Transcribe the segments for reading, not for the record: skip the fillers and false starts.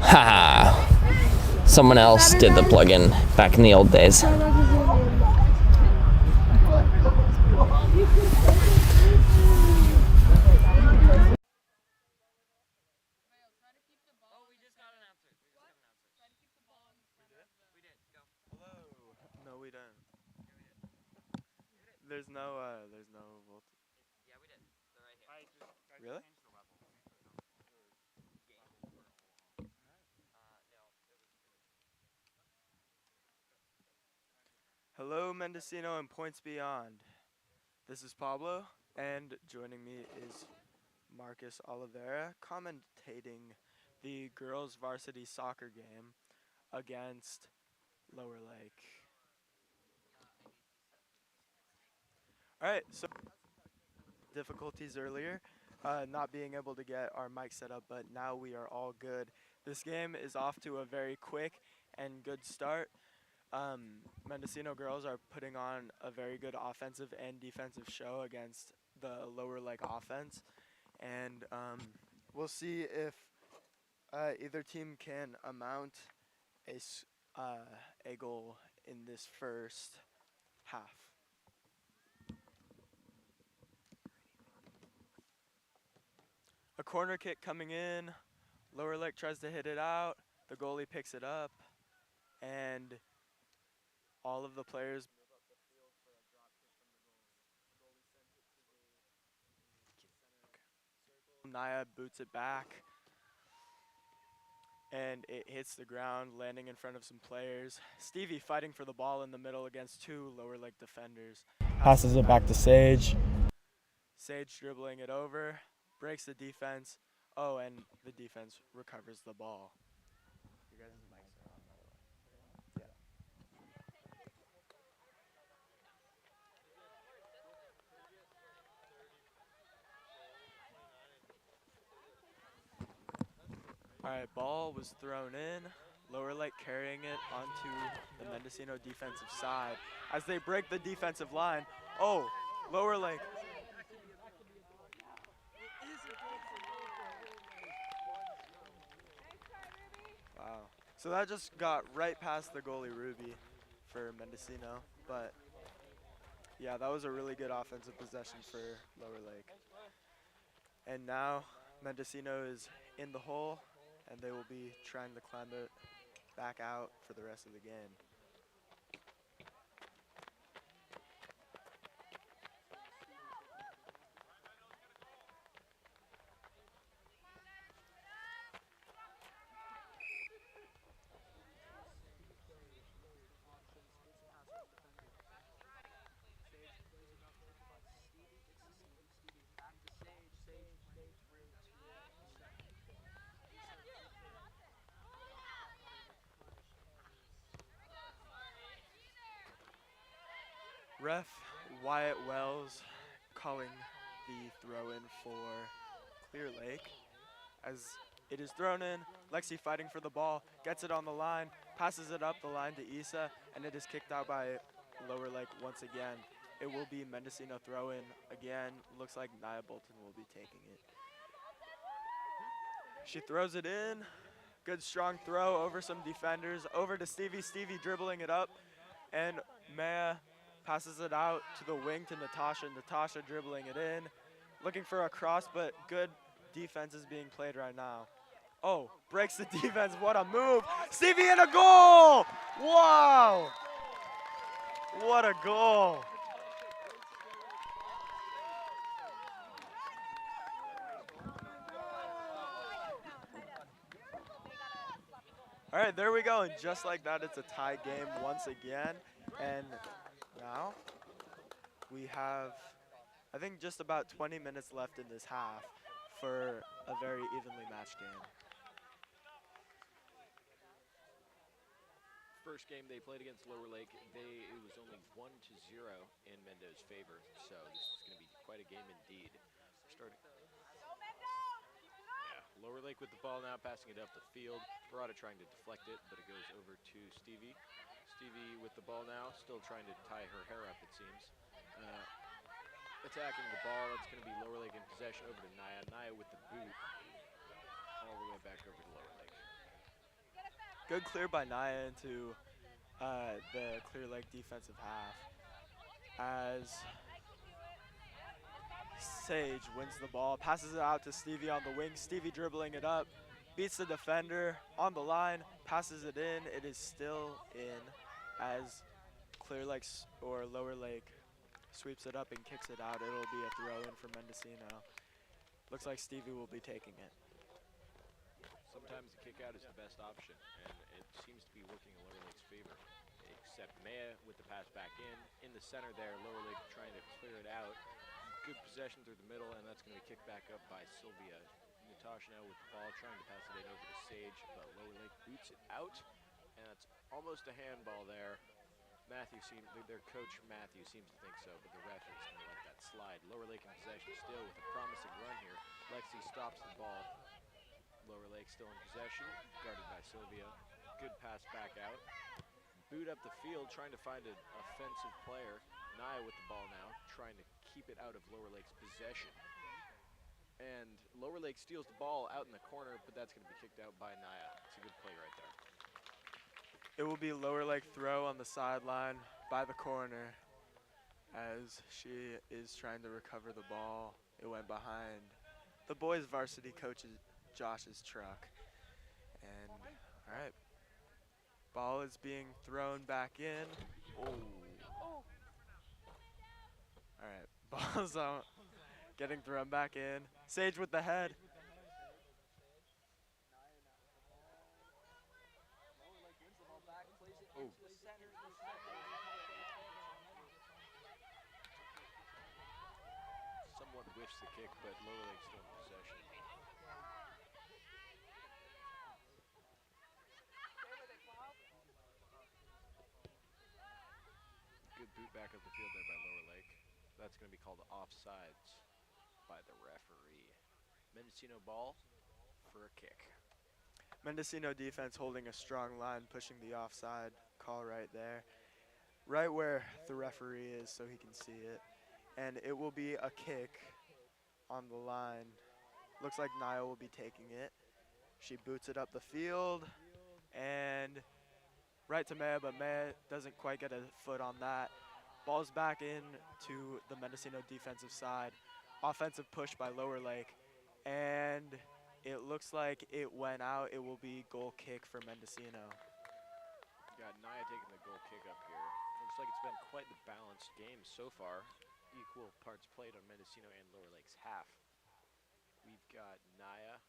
Haha. Someone else did the plugin back in the old days. No, we don't. There's no voltage. Yeah, we did. They're right here. Really? Hello, Mendocino and points beyond. This is Pablo, and joining me is Marcus Oliveira, commentating the girls' varsity soccer game against Lower Lake. All right, so difficulties earlier, not being able to get our mic set up, but now we are all good. This game is off to a very quick and good start. Mendocino girls are putting on a very good offensive and defensive show against the Lower Lake offense, and we'll see if either team can amount a goal in this first half. A corner kick coming in. Lower Lake tries to hit it out. The goalie picks it up, and all of the players move up the field for a drop kick from the goalie. The goalie sends it to the center circle. Naya boots it back, and it hits the ground, landing in front of some players. Stevie fighting for the ball in the middle against two Lower Lake defenders. Passes it back to Sage. Sage dribbling it over, breaks the defense. Oh, and the defense recovers the ball. You guys' mics are on, by the way. Yeah. All right, ball was thrown in. Lower Lake carrying it onto the Mendocino defensive side. As they break the defensive line, oh, Lower Lake. Wow. So that just got right past the goalie, Ruby, for Mendocino. But, yeah, that was a really good offensive possession for Lower Lake. And now Mendocino is in the hole, and they will be trying to climb it back out for the rest of the game. Ref Wyatt Wells calling the throw-in for Clear Lake. As it is thrown in, Lexi fighting for the ball, gets it on the line, passes it up the line to Issa, and it is kicked out by Lower Lake once again. It will be Mendocino throw-in again. Looks like Nia Bolton will be taking it. She throws it in. Good strong throw over some defenders, over to Stevie. Stevie dribbling it up, and Maya passes it out to the wing to Natasha. Natasha dribbling it in, looking for a cross, but good defense is being played right now. Oh, breaks the defense, what a move. Stevie in a goal! Wow! What a goal. All right, there we go, and just like that, it's a tie game once again. And now we have, I think, just about 20 minutes left in this half for a very evenly matched game. First game they played against Lower Lake, it was only 1-0 in Mendo's favor, so this is going to be quite a game indeed. Starting. Yeah, Lower Lake with the ball now, passing it up the field. Barada trying to deflect it, but it goes over to Stevie. Stevie with the ball now, still trying to tie her hair up, it seems. attacking the ball. That's going to be Lower Lake in possession over to Naya. Naya with the boot all the way back over to Lower Lake. Good clear by Naya into the Clear Lake defensive half. As Sage wins the ball, passes it out to Stevie on the wing. Stevie dribbling it up, beats the defender on the line, passes it in. It is still in as Clear Lake or Lower Lake sweeps it up and kicks it out. It'll be a throw in for Mendocino. Looks like Stevie will be taking it. Sometimes the kick out is the best option, and it seems to be working in Lower Lake's favor. Except Maya with the pass back in the center there. Lower Lake trying to clear it out. Good possession through the middle, and that's going to be kicked back up by Sylvia. Natasha now with the ball, trying to pass it in over to Sage, but Lower Lake boots it out, and that's almost a handball there. Their coach Matthew seems to think so, but the ref is going to let that slide. Lower Lake in possession still with a promising run here. Lexi stops the ball. Lower Lake still in possession, guarded by Sylvia. Good pass back out. Boot up the field, trying to find an offensive player. Naya with the ball now, trying to keep it out of Lower Lake's possession. And Lower Lake steals the ball out in the corner, but that's going to be kicked out by Naya. It's a good play right there. It will be Lower Lake throw on the sideline by the corner as she is trying to recover the ball. It went behind the boys' varsity coach Josh's truck. And all right, ball is being thrown back in. Oh. All right, ball's out, getting thrown back in. Sage with the head. Oh. Somewhat whiffs the kick, but Lower Lake still in possession. Good boot back up the field there by Lower Lake. That's going to be called offsides by the referee. Mendocino ball for a kick. Mendocino defense holding a strong line, pushing the offside call right there. Right where the referee is so he can see it. And it will be a kick on the line. Looks like Naya will be taking it. She boots it up the field and right to Maya, but Maya doesn't quite get a foot on that. Ball's back in to the Mendocino defensive side. Offensive push by Lower Lake. And it looks like it went out. It will be goal kick for Mendocino. Got Naya taking the goal kick up here. Looks like it's been quite the balanced game so far. Equal parts played on Mendocino and Lower Lake's half. We've got Naya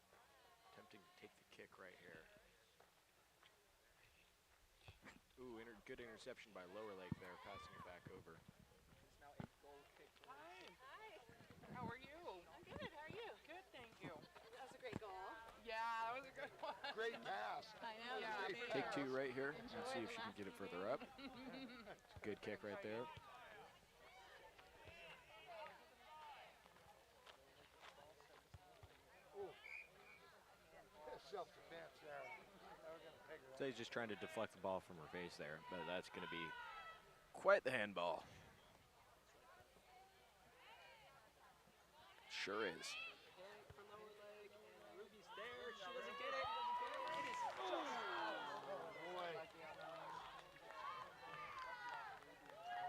attempting to take the kick right here. Ooh, good interception by Lower Lake there, passing it back over. It's now a goal kick. Hi. How are you? I'm good. How are you? Good, thank you. That was a great goal. Yeah, that was a good one. Great pass. I know. Yeah, Take two right here. Let's see if she can get it further up. It's a good kick right there. Self-defense there. So he's just trying to deflect the ball from her face there, but that's going to be quite the handball. Sure is. For Lower Lake, and Ruby's there. She doesn't get it. Ladies.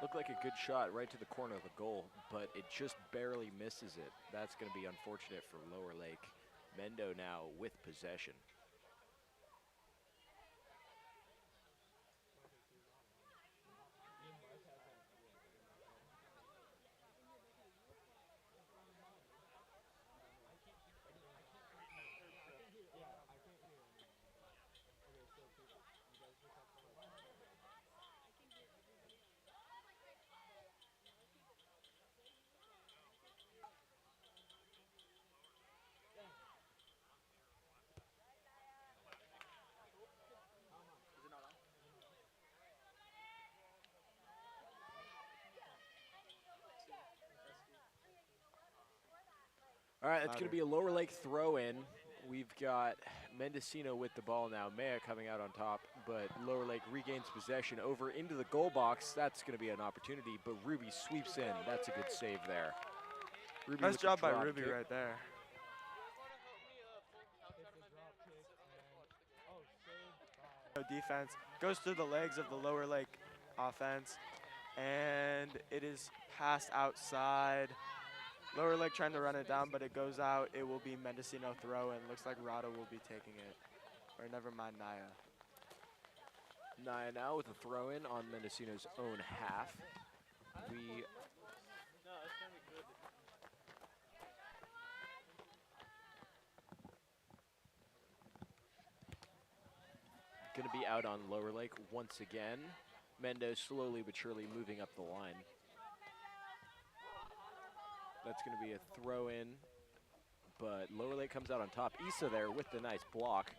Looked like a good shot right to the corner of the goal, but it just barely misses it. That's going to be unfortunate for Lower Lake. Mendo now with possession. All right, that's going to be a Lower Lake throw-in. We've got Mendocino with the ball now. Maya coming out on top, but Lower Lake regains possession over into the goal box. That's going to be an opportunity, but Ruby sweeps in. That's a good save there. Ruby Nice with the job by drop Ruby kick. right there. Defense goes through the legs of the lower leg offense, and it is passed outside. Lower leg trying to run it down, but it goes out. It will be Mendocino throw, and looks like Rado will be taking it. Or never mind, Naya. Naya now with a throw in on Mendocino's own half. We gonna be out on lower leg once again. Mendo slowly but surely moving up the line. That's gonna be a throw in, but lower leg comes out on top. Issa there with the nice block.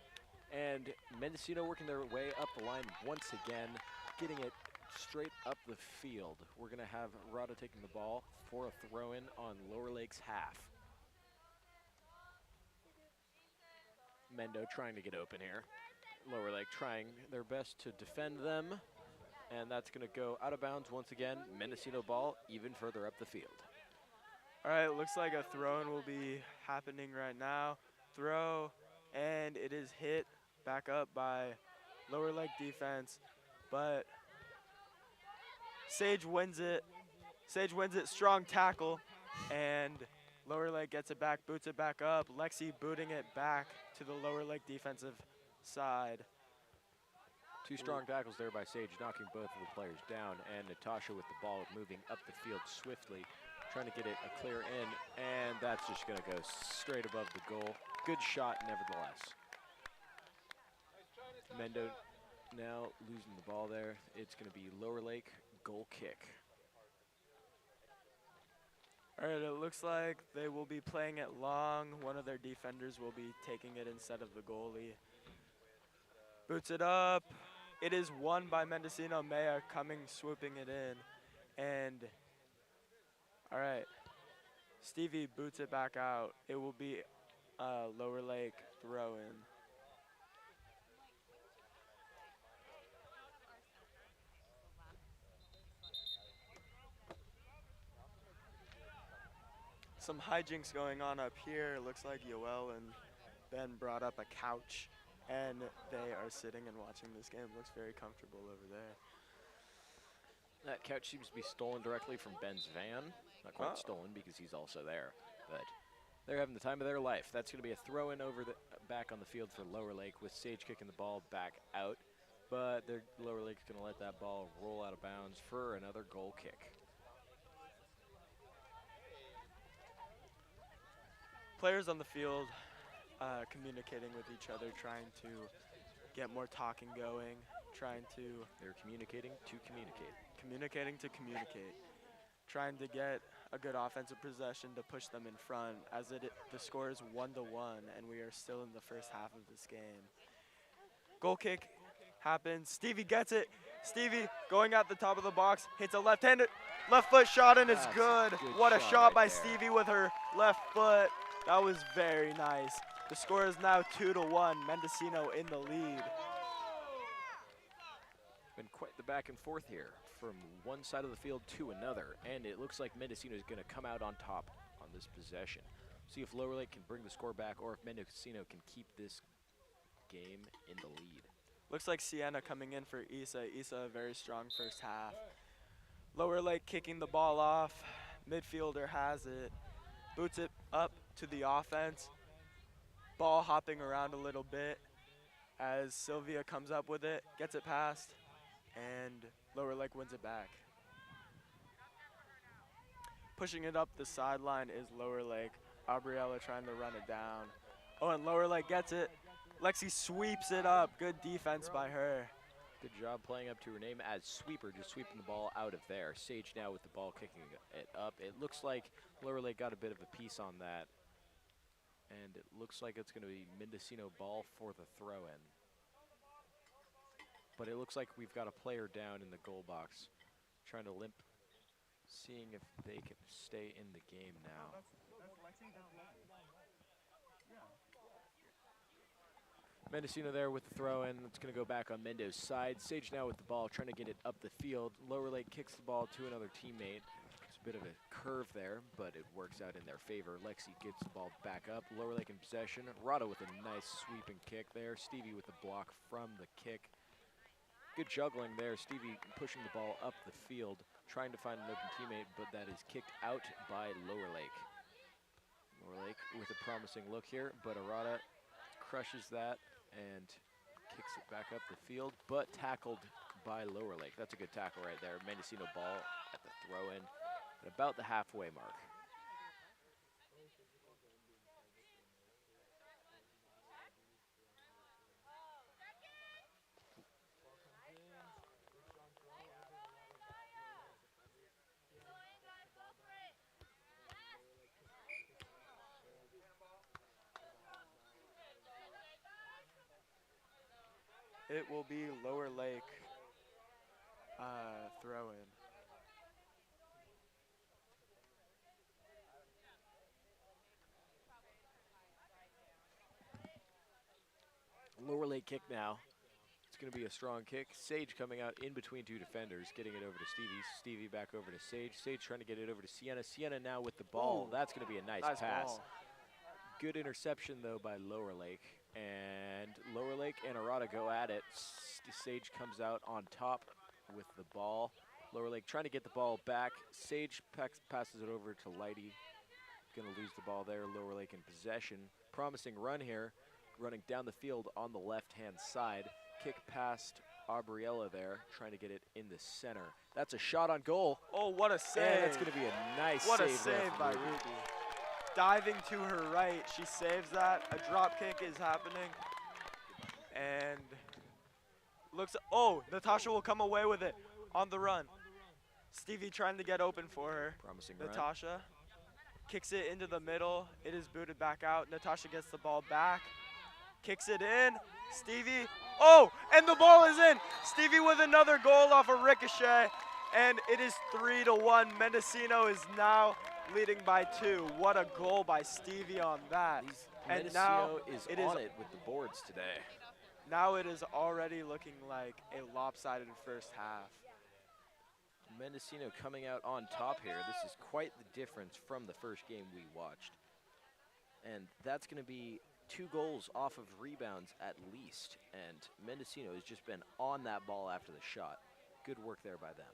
And Mendocino working their way up the line once again, getting it straight up the field. We're gonna have Rada taking the ball for a throw in on lower leg's half. Mendo trying to get open here. Lower leg trying their best to defend them. And that's gonna go out of bounds once again. Mendocino ball even further up the field. All right, looks like a throw-in will be happening right now. Throw, and it is hit back up by lower leg defense, but Sage wins it. Sage wins it, strong tackle, and lower leg gets it back, boots it back up. Lexi booting it back to the lower leg defensive side. Two strong tackles there by Sage, knocking both of the players down, and Natasha with the ball moving up the field swiftly, trying to get it a clear in, and that's just gonna go straight above the goal. Good shot nevertheless. Mendo now losing the ball there. It's gonna be lower lake goal kick. All right, it looks like they will be playing it long. One of their defenders will be taking it instead of the goalie. Boots it up. It is won by Mendocino. Maya coming, swooping it in. And, all right, Stevie boots it back out. It will be lower lake throw in. Some hijinks going on up here. It looks like Yoel and Ben brought up a couch, and they are sitting and watching this game. Looks very comfortable over there. That couch seems to be stolen directly from Ben's van. Not quite Oh. stolen because he's also there, but they're having the time of their life. That's going to be a throw in over the back on the field for Lower Lake with Sage kicking the ball back out, but their Lower Lake's going to let that ball roll out of bounds for another goal kick. Players on the field communicating with each other, trying to get more talking going, trying to They're communicating to communicate. trying to get a good offensive possession to push them in front, as the score is 1-1, and we are still in the first half of this game. Goal kick happens. Stevie gets it. Stevie going at the top of the box, hits a left foot shot, and it's That's a good. good What a shot shot right by there. Stevie with her left foot. That was very nice. The score is now 2-1. Mendocino in the lead. Been quite the back and forth here from one side of the field to another, and it looks like Mendocino is going to come out on top on this possession. See if Lower Lake can bring the score back, or if Mendocino can keep this game in the lead. Looks like Sienna coming in for Issa. Issa, a very strong first half. Lower Lake kicking the ball off. Midfielder has it. Boots it up to the offense. Ball hopping around a little bit as Sylvia comes up with it, gets it past, and Lower Lake wins it back. Pushing it up the sideline is Lower Lake. Aubriella trying to run it down. Oh, and Lower Lake gets it. Lexi sweeps it up. Good defense by her. Good job playing up to her name as sweeper, just sweeping the ball out of there. Sage now with the ball kicking it up. It looks like Lower Lake got a bit of a piece on that. And it looks like it's going to be Mendocino ball for the throw-in. But it looks like we've got a player down in the goal box, trying to limp, seeing if they can stay in the game now. Mendocino there with the throw-in. It's going to go back on Mendo's side. Sage now with the ball, trying to get it up the field. Lower Lake kicks the ball to another teammate. It's bit of a curve there, but it works out in their favor. Lexi gets the ball back up. Lower Lake in possession. Rada with a nice sweeping kick there. Stevie with the block from the kick. Good juggling there. Stevie pushing the ball up the field, trying to find an open teammate, but that is kicked out by Lower Lake. Lower Lake with a promising look here, but Arata crushes that and kicks it back up the field, but tackled by Lower Lake. That's a good tackle right there. Mendocino ball at the throw-in at about the halfway mark. It will be Lower Lake throw-in. Lower Lake kick now. It's going to be a strong kick. Sage coming out in between two defenders, getting it over to Stevie. Stevie back over to Sage. Sage trying to get it over to Sienna. Sienna now with the ball. Ooh. That's going to be a nice pass. Ball. Good interception, though, by Lower Lake. And Lower Lake and Arata go at it. Sage comes out on top with the ball. Lower Lake trying to get the ball back. Sage passes it over to Lighty. Going to lose the ball there. Lower Lake in possession. Promising run here. Running down the field on the left-hand side. Kick past Aubriella there, trying to get it in the center. That's a shot on goal. Oh, what a save. And that's going to be a nice What save. a save by Ruby. Ruby. Diving to her right, she saves that. A drop kick is happening. And looks, oh, Natasha will come away with it on the run. Stevie trying to get open for her. Promising run. Natasha kicks it into the middle. It is booted back out. Natasha gets the ball back. Kicks it in. Stevie. Oh, and the ball is in. Stevie with another goal off a ricochet. And it is 3-1. Mendocino is now leading by 2. What a goal by Stevie on that. And Mendocino now is it on is it with the boards today. now it is already looking like a lopsided first half. Mendocino coming out on top here. This is quite the difference from the first game we watched. And that's going to be 2 goals off of rebounds at least. And Mendocino has just been on that ball after the shot. Good work there by them.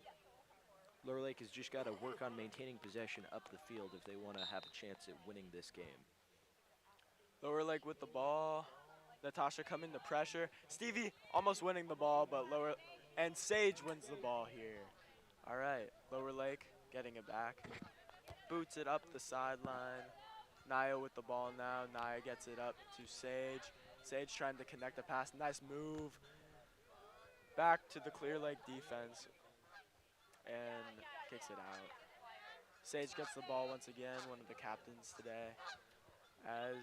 Lower Lake has just got to work on maintaining possession up the field if they want to have a chance at winning this game. Lower Lake with the ball. Natasha coming to pressure. Stevie almost winning the ball, but and Sage wins the ball here. All right, Lower Lake getting it back. Boots it up the sideline. Naya with the ball now. Naya gets it up to Sage. Sage trying to connect the pass. Nice move. Back to the Clear Lake defense. And kicks it out. Sage gets the ball once again, one of the captains today, as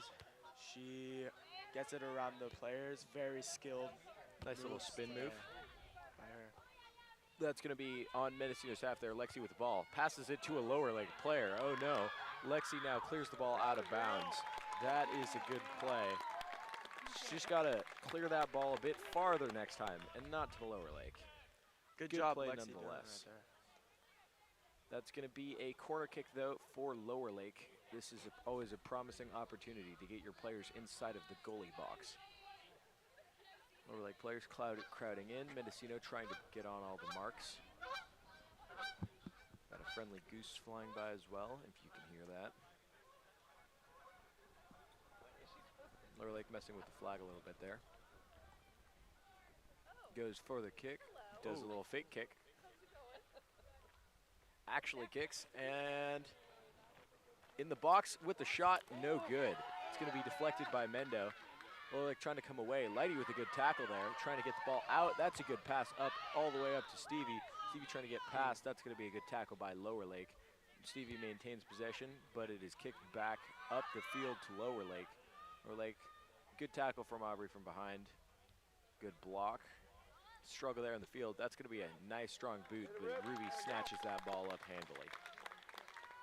she gets it around the players. Very skilled. Nice little moves spin today move. by her. That's going to be on Mendocino's half there. Lexi with the ball. Passes it to a Lower Lake player. Oh no. Lexi now clears the ball out of bounds. That is a good play. She's got to clear that ball a bit farther next time and not to Lower Lake. Good Good job, play Lexi, doing nonetheless. that there. That's going to be a corner kick, though, for Lower Lake. This is always a promising opportunity to get your players inside of the goalie box. Lower Lake players crowding in. Mendocino trying to get on all the marks. Got a friendly goose flying by as well, if you can hear that. Lower Lake messing with the flag a little bit there. Goes for the kick. Does a little fake kick. Actually kicks, and in the box with the shot, no good. It's going to be deflected by Mendo. Lower Lake trying to come away. Lighty with a good tackle there, trying to get the ball out. That's a good pass up, all the way up to Stevie. Stevie trying to get past. That's going to be a good tackle by Lower Lake. Stevie maintains possession, but it is kicked back up the field to Lower Lake. Lower Lake, good tackle from Aubrey from behind. Good block. Struggle there in the field. That's going to be a nice strong boot, but Ruby snatches that ball up handily.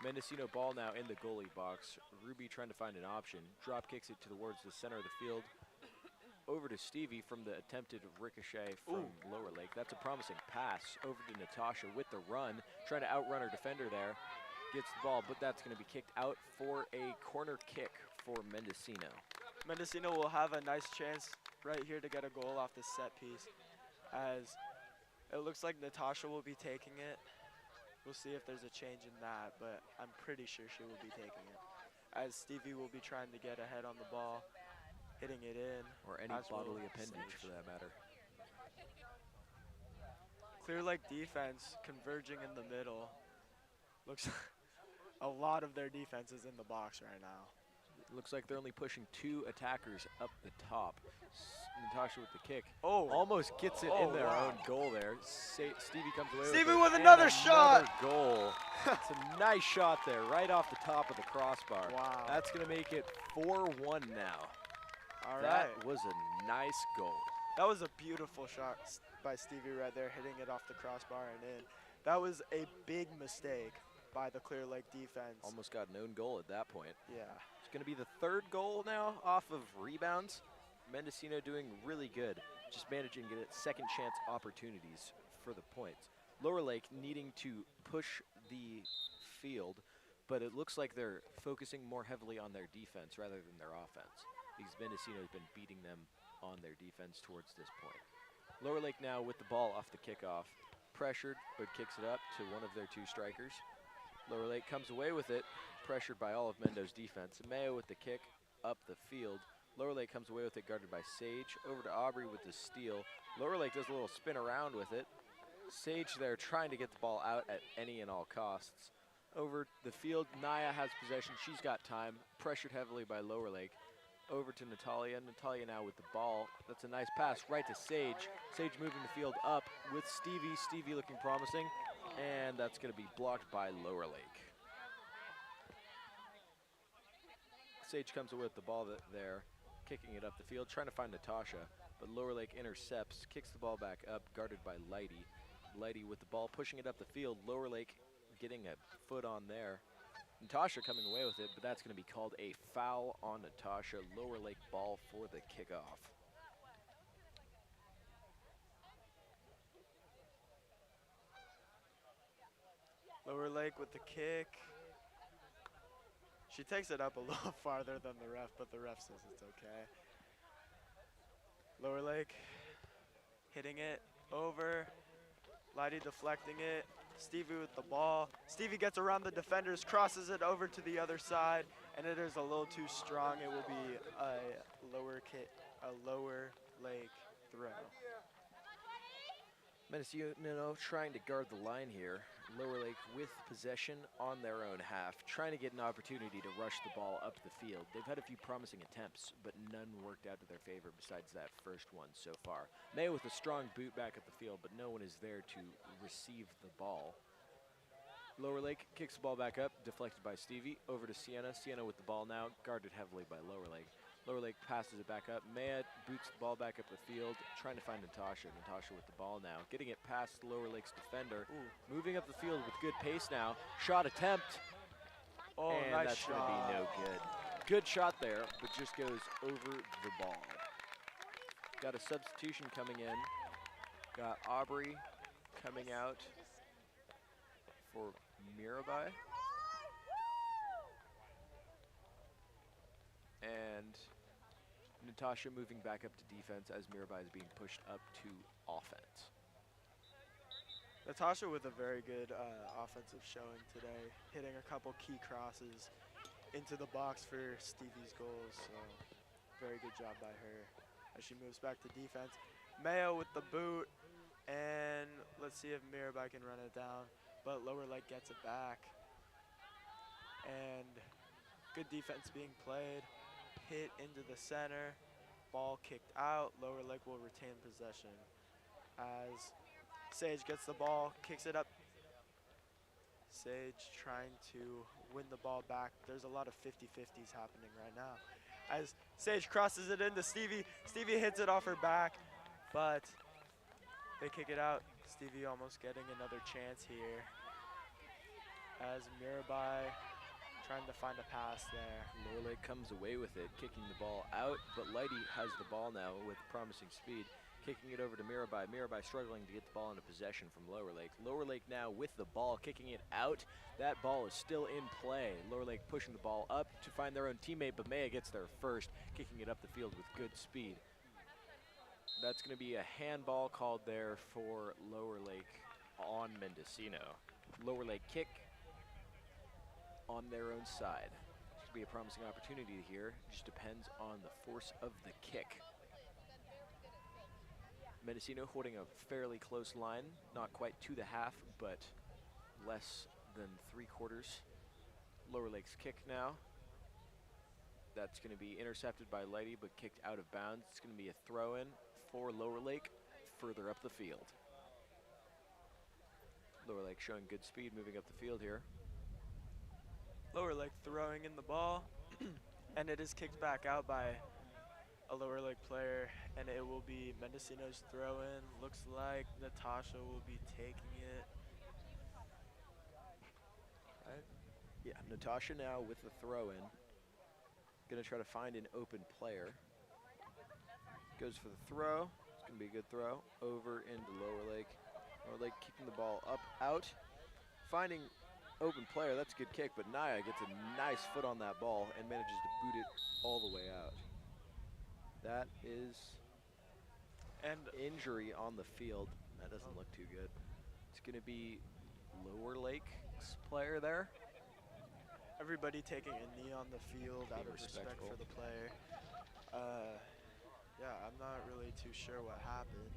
Mendocino ball now in the goalie box. Ruby trying to find an option. Drop kicks it towards the center of the field. Over to Stevie from the attempted ricochet from Lower Lake. That's a promising pass over to Natasha with the run. Trying to outrun her defender there. gets the ball, but that's going to be kicked out for a corner kick for Mendocino. Mendocino will have a nice chance right here to get a goal off this set piece, as it looks like Natasha will be taking it. We'll see if there's a change in that, but I'm pretty sure she will be taking it, as Stevie will be trying to get ahead on the ball, hitting it in. Or any as will bodily appendage Sage. for that matter. Clear Lake defense converging in the middle. Looks a lot of their defense is in the box right now. It looks like they're only pushing 2 attackers up the top. Natasha with the kick. Oh, Almost gets it in their wow. own goal there. Stevie comes away Stevie with it. with and another shot. Goal. It's a nice shot there, right off the top of the crossbar. Wow. That's going to make it 4-1 now. All That right. was a nice goal. That was a beautiful shot by Stevie right there, hitting it off the crossbar and in. That was a big mistake by the Clear Lake defense. Almost got an own goal at that point. Yeah. It's going to be the 3rd goal now off of rebounds. Mendocino doing really good, just managing to get second chance opportunities for the points. Lower Lake needing to push the field, but it looks like they're focusing more heavily on their defense rather than their offense, because Mendocino has been beating them on their defense towards this point. Lower Lake now with the ball off the kickoff, pressured, but kicks it up to one of their 2 strikers. Lower Lake comes away with it, pressured by all of Mendo's defense. Mayo with the kick up the field. Lower Lake comes away with it, guarded by Sage. Over to Aubrey with the steal. Lower Lake does a little spin around with it. Sage there trying to get the ball out at any and all costs. Over the field, Naya has possession. She's got time, pressured heavily by Lower Lake. Over to Natalia. Natalia now with the ball. That's a nice pass right to Sage. Sage moving the field up with Stevie. Stevie looking promising. And that's going to be blocked by Lower Lake. Sage comes away with the ball there, kicking it up the field, trying to find Natasha, but Lower Lake intercepts, kicks the ball back up, guarded by Lighty. Lighty with the ball, pushing it up the field. Lower Lake getting a foot on there. Natasha coming away with it, but that's going to be called a foul on Natasha. Lower Lake ball for the kickoff. Lower Lake with the kick. She takes it up a little farther than the ref, but the ref says it's okay. Lower Lake hitting it over. Lighty deflecting it. Stevie with the ball. Stevie gets around the defenders, crosses it over to the other side, and it is a little too strong. It will be a Lower Lake throw. Mendocino trying to guard the line here. Lower Lake with possession on their own half, trying to get an opportunity to rush the ball up the field. They've had a few promising attempts, but none worked out to their favor besides that first one so far. Mayo with a strong boot back at the field, but no one is there to receive the ball. Lower Lake kicks the ball back up, deflected by Stevie. Over to Sienna. Sienna with the ball now, guarded heavily by Lower Lake. Lower Lake passes it back up. Maya boots the ball back up the field, trying to find Natasha. Natasha with the ball now, getting it past Lower Lake's defender. Ooh. Moving up the field with good pace now. Shot attempt. Oh, and nice that's shot. going to be no good. Good shot there, but just goes over the ball. Got a substitution coming in. Got Aubrey coming out for Mirabai. And Natasha moving back up to defense as Mirabai is being pushed up to offense. Natasha with a very good offensive showing today, hitting a couple key crosses into the box for Stevie's goals. So very good job by her as she moves back to defense. Mayo with the boot, and let's see if Mirabai can run it down, but Lower Lake gets it back. And good defense being played, hit into the center, ball kicked out. Lower Lake will retain possession as Sage gets the ball, kicks it up. Sage trying to win the ball back. There's a lot of 50-50s happening right now. As Sage crosses it into Stevie. Stevie hits it off her back, but they kick it out. Stevie almost getting another chance here. As Mirabai trying to find a pass there. Lower Lake comes away with it, kicking the ball out, but Lighty has the ball now with promising speed. Kicking it over to Mirabai. Mirabai struggling to get the ball into possession from Lower Lake. Lower Lake now with the ball, kicking it out. That ball is still in play. Lower Lake pushing the ball up to find their own teammate, but Maya gets there first, kicking it up the field with good speed. That's going to be a handball called there for Lower Lake on Mendocino. Lower Lake kick on their own side. This could be a promising opportunity here. Just depends on the force of the kick. Mendocino holding a fairly close line, not quite to the half, but less than 3/4. Lower Lake's kick now. That's going to be intercepted by Lighty, but kicked out of bounds. It's going to be a throw-in for Lower Lake further up the field. Lower Lake showing good speed moving up the field here. Lower Lake throwing in the ball, and it is kicked back out by a Lower Lake player, and it will be Mendocino's throw-in. Looks like Natasha will be taking it. Right. Yeah, Natasha now with the throw-in. Gonna try to find an open player. Goes for the throw. It's gonna be a good throw. Over into Lower Lake. Lower Lake kicking the ball up, out. Finding open player, that's a good kick, but Naya gets a nice foot on that ball and manages to boot it all the way out. That is And injury on the field. That doesn't look too good. It's gonna be Lower Lake's player there. everybody taking a knee on the field out of respect respectful. for the player. Yeah, I'm not really too sure what happened,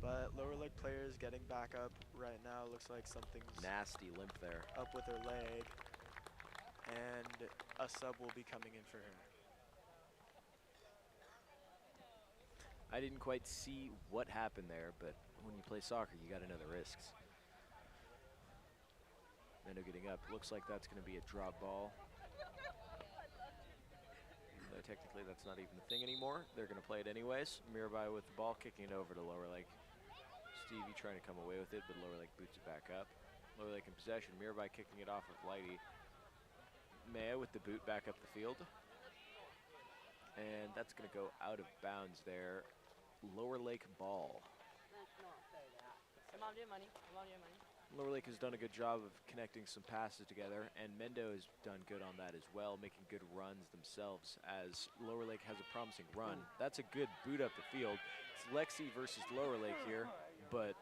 but Lower Lake player is getting back up right now. Looks like something's Nasty limp there. up with her leg, and a sub will be coming in for her. I didn't quite see what happened there, but when you play soccer, you got to know the risks. Mendo getting up. Looks like that's going to be a drop ball. Though technically that's not even a thing anymore. They're going to play it anyways. Mirabai with the ball, kicking it over to Lower Lake. Stevie trying to come away with it, but Lower Lake boots it back up. Lower Lake in possession. Mirabai kicking it off of Lighty. Maya with the boot back up the field. And that's going to go out of bounds there. Lower Lake ball. Come on, dear money. Come on, dear money. Lower Lake has done a good job of connecting some passes together, and Mendo has done good on that as well, making good runs themselves as Lower Lake has a promising run. That's a good boot up the field. It's Lexi versus Lower Lake here, but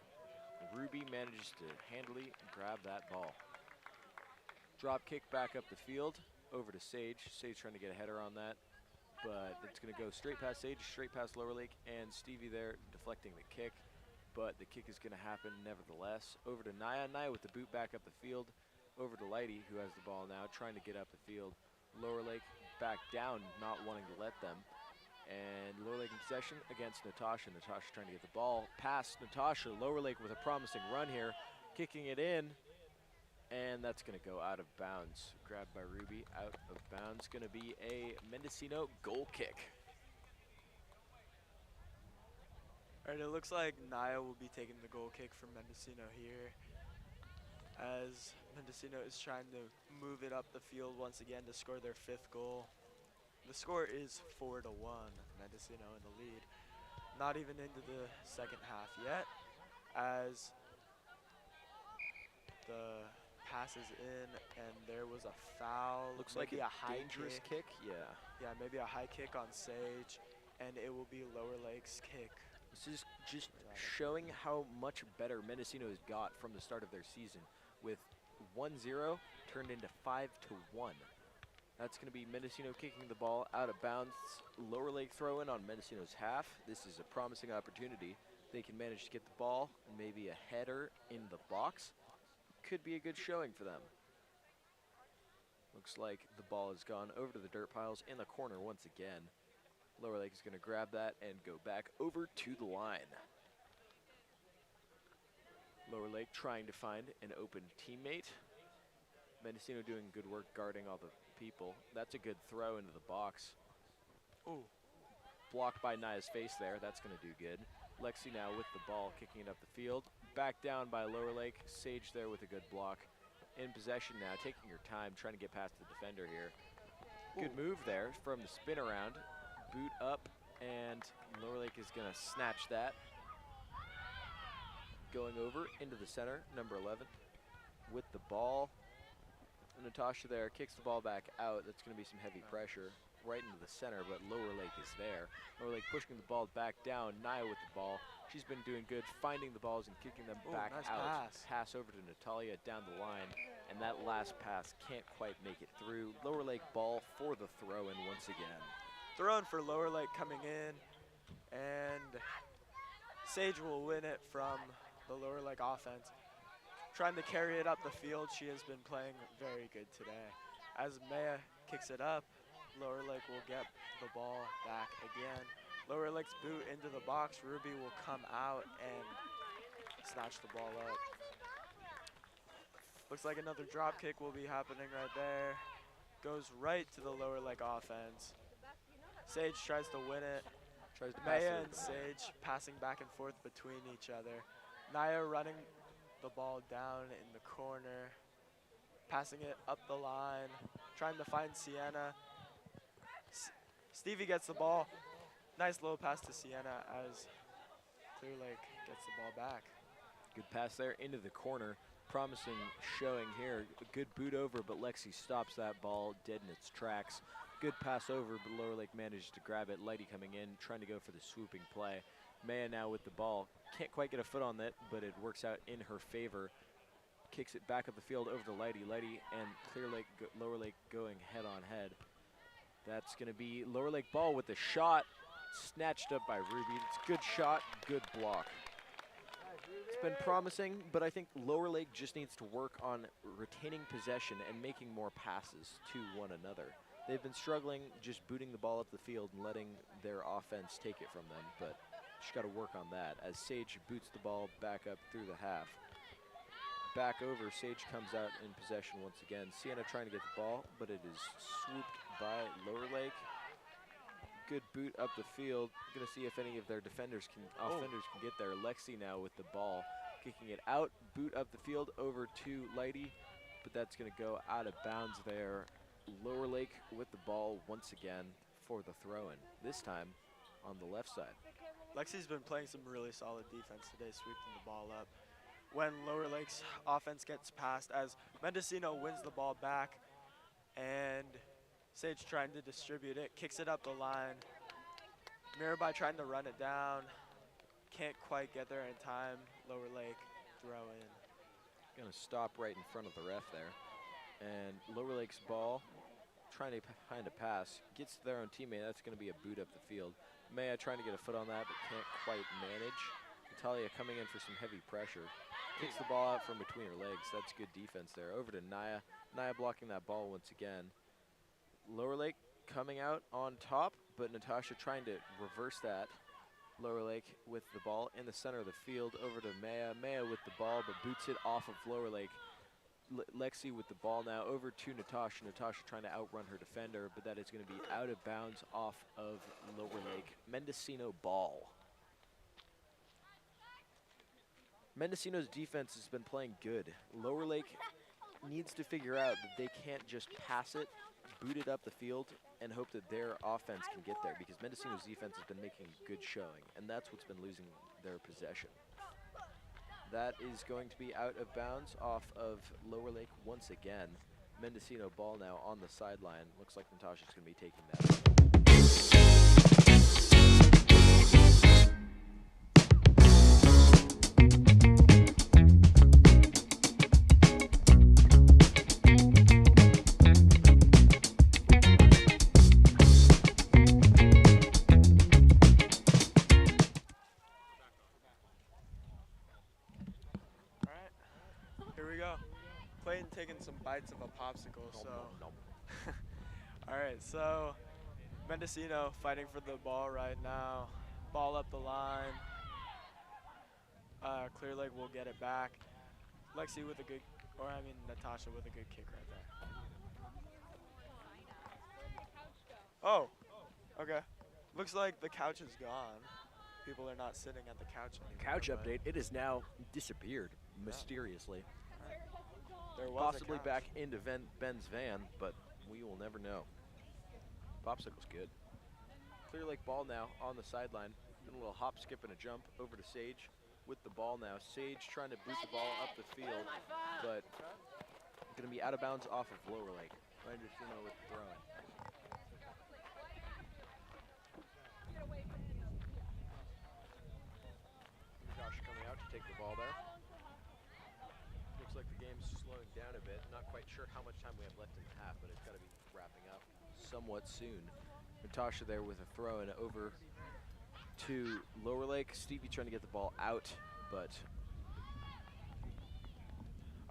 Ruby manages to handily grab that ball. Drop kick back up the field, over to Sage. Sage trying to get a header on that, but it's going to go straight past Sage, straight past Lower Lake, and Stevie there deflecting the kick. But the kick is going to happen nevertheless. Over to Naya. Naya with the boot back up the field. Over to Lighty, who has the ball now, trying to get up the field. Lower Lake back down, not wanting to let them. And Lower Lake in possession against Natasha. Natasha trying to get the ball past Natasha. Lower Lake with a promising run here. Kicking it in. And that's going to go out of bounds. Grabbed by Ruby, out of bounds. Going to be a Mendocino goal kick. All right, it looks like Naya will be taking the goal kick from Mendocino here, as Mendocino is trying to move it up the field once again to score their 5th goal. The score is 4-1, Mendocino in the lead. Not even into the second half yet, as the pass is in, and there was a foul. Looks like maybe a high dangerous kick. kick. Yeah, maybe a high kick on Sage, and it will be Lower Lake's kick. This is just showing how much better Mendocino has got from the start of their season, with 1-0 turned into 5-1. That's going to be Mendocino kicking the ball out of bounds. Lower Lake throw in on Mendocino's half. This is a promising opportunity. They can manage to get the ball and maybe a header in the box. Could be a good showing for them. Looks like the ball has gone over to the dirt piles in the corner once again. Lower Lake is going to grab that and go back over to the line. Lower Lake trying to find an open teammate. Mendocino doing good work guarding all the people. That's a good throw into the box. Ooh. Blocked by Naya's face there. That's going to do good. Lexi now with the ball, kicking it up the field. Back down by Lower Lake. Sage there with a good block. In possession now, taking her time, trying to get past the defender here. Good move there from the spin around. Boot up, and Lower Lake is going to snatch that going over into the center, number 11, with the ball. Natasha there kicks the ball back out. That's going to be some heavy pressure right into the center, but Lower Lake is there. Lower Lake pushing the ball back down. Naya with the ball. She's been doing good finding the balls and kicking them back nice out. pass. Over to Natalia down the line, and that last pass can't quite make it through. Lower Lake ball for the throw-in once again. Thrown for Lower Lake coming in, and Sage will win it from the Lower Lake offense. Trying to carry it up the field, she has been playing very good today. As Maya kicks it up, Lower Lake will get the ball back again. Lower Lake's boot into the box. Ruby will come out and snatch the ball up. Looks like another drop kick will be happening right there. Goes right to the Lower Lake offense. Sage tries to win it. Tries to pass Maya it. and Sage passing back and forth between each other. Naya running the ball down in the corner, passing it up the line, trying to find Sienna. Stevie gets the ball. Nice low pass to Sienna as Clear Lake gets the ball back. Good pass there into the corner. Promising showing here. A good boot over, but Lexi stops that ball dead in its tracks. Good pass over, but Lower Lake manages to grab it. Lighty coming in, trying to go for the swooping play. Maya now with the ball. Can't quite get a foot on that, but it works out in her favor. Kicks it back up the field over to Lighty. Lighty and Lower Lake going head on head. That's going to be Lower Lake ball with the shot. Snatched up by Ruby. It's a good shot, good block. It's been promising, but I think Lower Lake just needs to work on retaining possession and making more passes to one another. They've been struggling just booting the ball up the field and letting their offense take it from them, but just got to work on that as Sage boots the ball back up through the half. Back over, Sage comes out in possession once again. Sienna trying to get the ball, but it is swooped by Lower Lake. Good boot up the field. Gonna see if any of their offenders can get there. Lexi now with the ball, kicking it out. Boot up the field over to Lighty, but that's gonna go out of bounds there. Lower Lake with the ball once again for the throw-in. This time on the left side. Lexi's been playing some really solid defense today, sweeping the ball up. When Lower Lake's offense gets passed, as Mendocino wins the ball back, and Sage trying to distribute it, kicks it up the line. Mirabai trying to run it down. Can't quite get there in time. Lower Lake throw in. Gonna stop right in front of the ref there. And Lower Lake's ball, trying to find a pass, gets to their own teammate. That's gonna be a boot up the field. Maya trying to get a foot on that, but can't quite manage. Natalia coming in for some heavy pressure. Kicks the ball out from between her legs. That's good defense there. Over to Naya. Naya blocking that ball once again. Lower Lake coming out on top, but Natasha trying to reverse that. Lower Lake with the ball in the center of the field. Over to Maya. Maya with the ball, but boots it off of Lower Lake. Lexi with the ball now over to Natasha. Natasha trying to outrun her defender, but that is going to be out of bounds off of Lower Lake. Mendocino ball. Mendocino's defense has been playing good. Lower Lake needs to figure out that they can't just pass it, boot it up the field, and hope that their offense can get there, because Mendocino's defense has been making a good showing, and that's what's been losing their possession. That is going to be out of bounds off of Lower Lake once again. Mendocino ball now on the sideline. Looks like Natasha's going to be taking that. Clayton taking some bites of a popsicle, so. All right, so Mendocino fighting for the ball right now. Ball up the line. Clear Lake will get it back. Lexi with a good, Natasha with a good kick right there. Oh, okay. Looks like the couch is gone. People are not sitting at the couch anymore. Couch update, it has now disappeared mysteriously. There was Possibly back into Ben's van, but we will never know. Popsicle's good. Clear Lake ball now on the sideline. Doing a little hop, skip, and a jump over to Sage. with the ball now. Sage trying to boot the ball up the field, but going to be out of bounds off of Lower Lake. Mendocino with the throw. Josh coming out to take the ball there. Looks like the game's slowing down a bit. Not quite sure how much time we have left in the half, but it's got to be wrapping up somewhat soon. Natasha there with a throw and over to Lower Lake. Stevie trying to get the ball out, but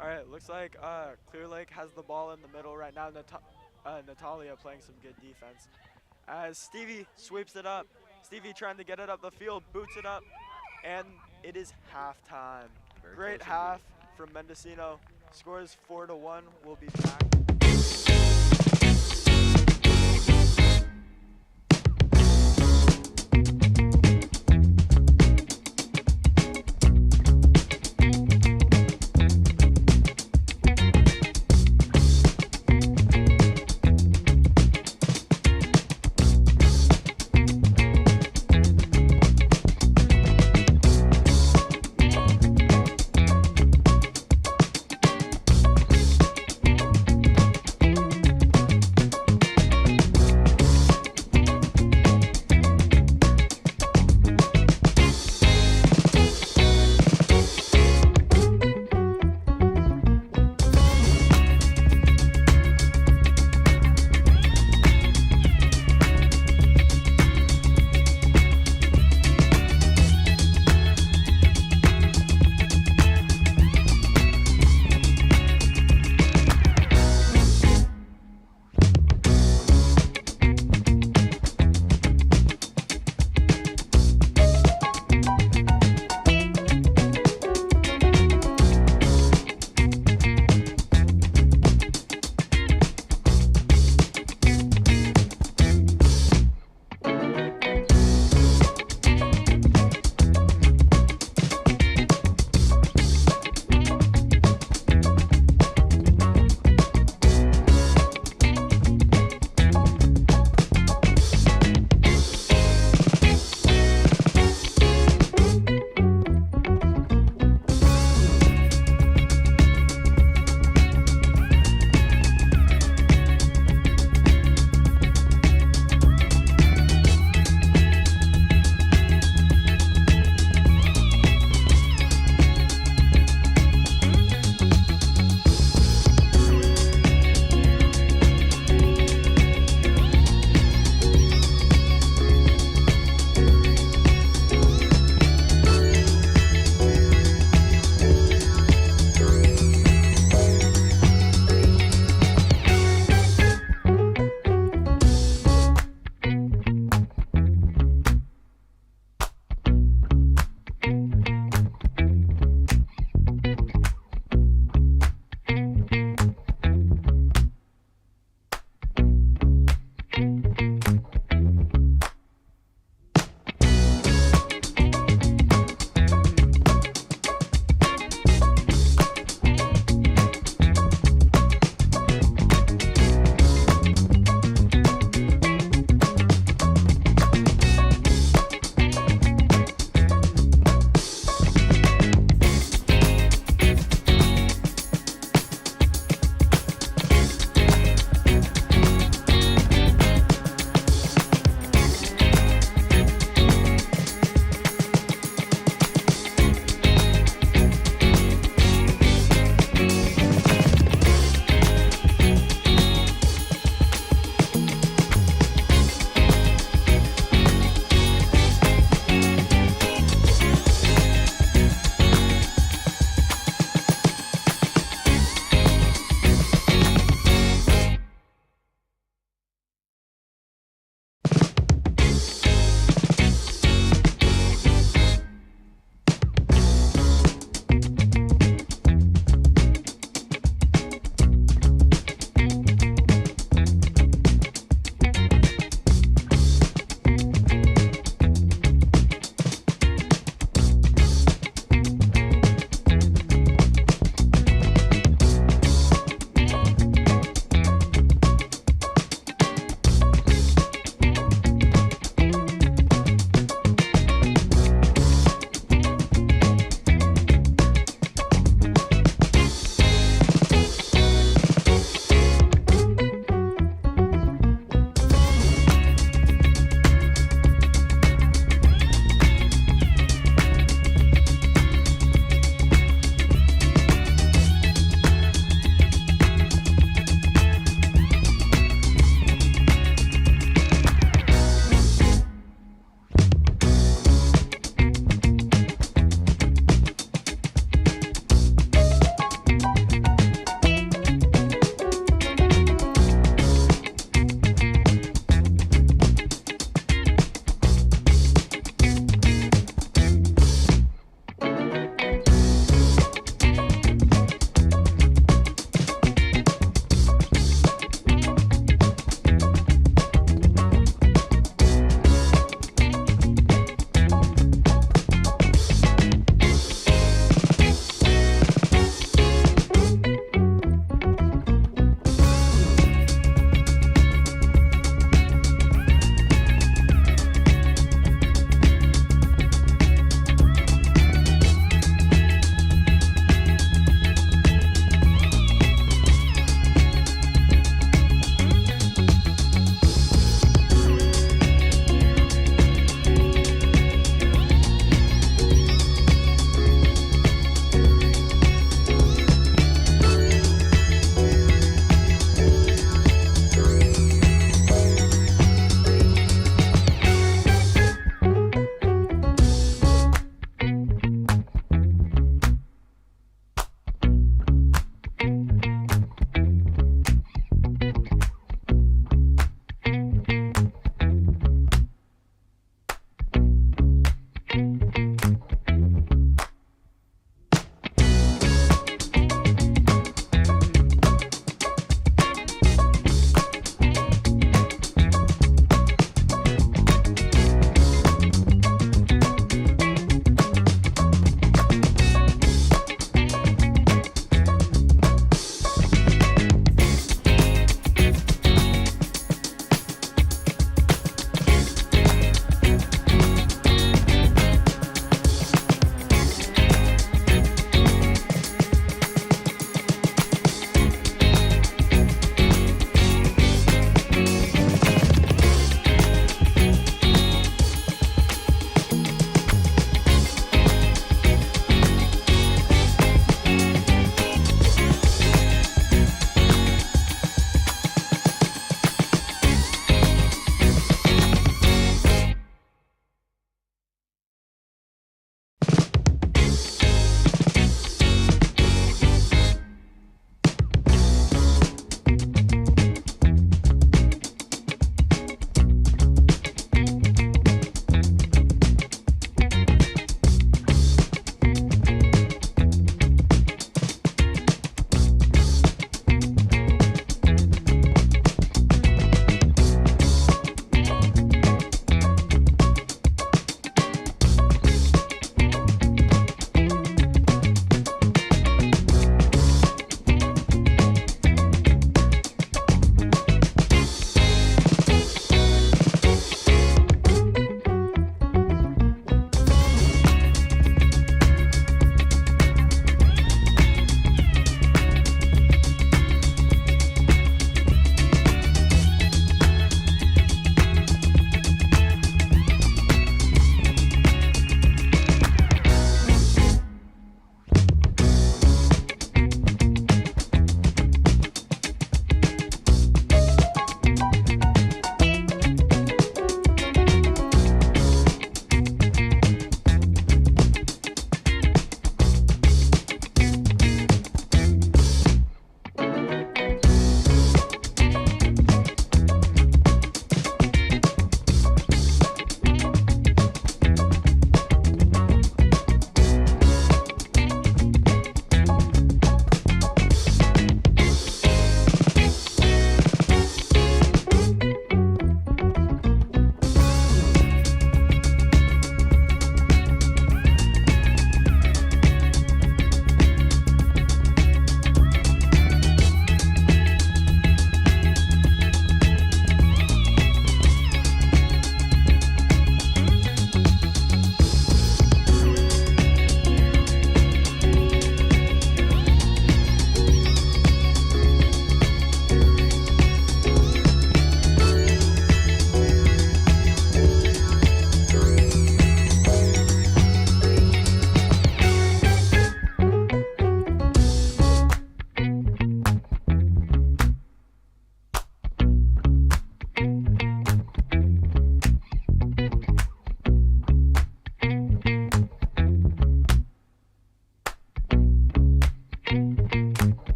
All right, looks like Clear Lake has the ball in the middle right now. Natalia playing some good defense. As Stevie sweeps it up. Stevie trying to get it up the field, boots it up, and it is halftime. very Great close half indeed. from Mendocino. Scores 4-1. We'll be back.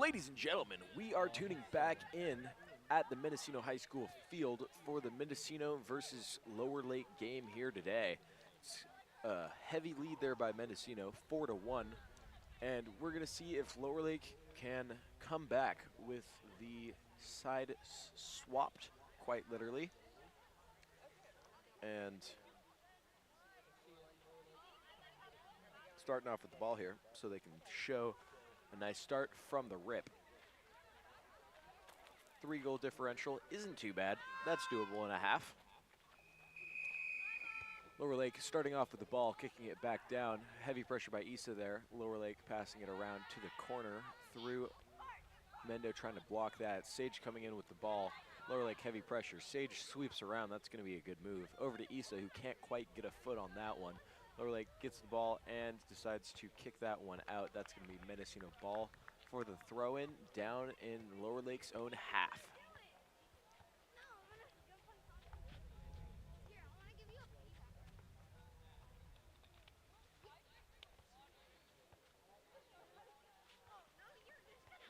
Ladies and gentlemen, we are tuning back in at the Mendocino High School field for the Mendocino versus Lower Lake game here today. It's a heavy lead there by Mendocino, 4-1, and we're gonna see if Lower Lake can come back with the side swapped, quite literally. And starting off with the ball here so they can show a nice start from the rip. 3-goal differential isn't too bad. That's doable in a half. Lower Lake starting off with the ball, kicking it back down. Heavy pressure by Issa there. Lower Lake passing it around to the corner through Mendo trying to block that. Sage coming in with the ball. Lower Lake heavy pressure. Sage sweeps around. That's going to be a good move. Over to Issa, who can't quite get a foot on that one. Lower Lake gets the ball and decides to kick that one out. That's going to be Mendocino ball for the throw-in down in Lower Lake's own half.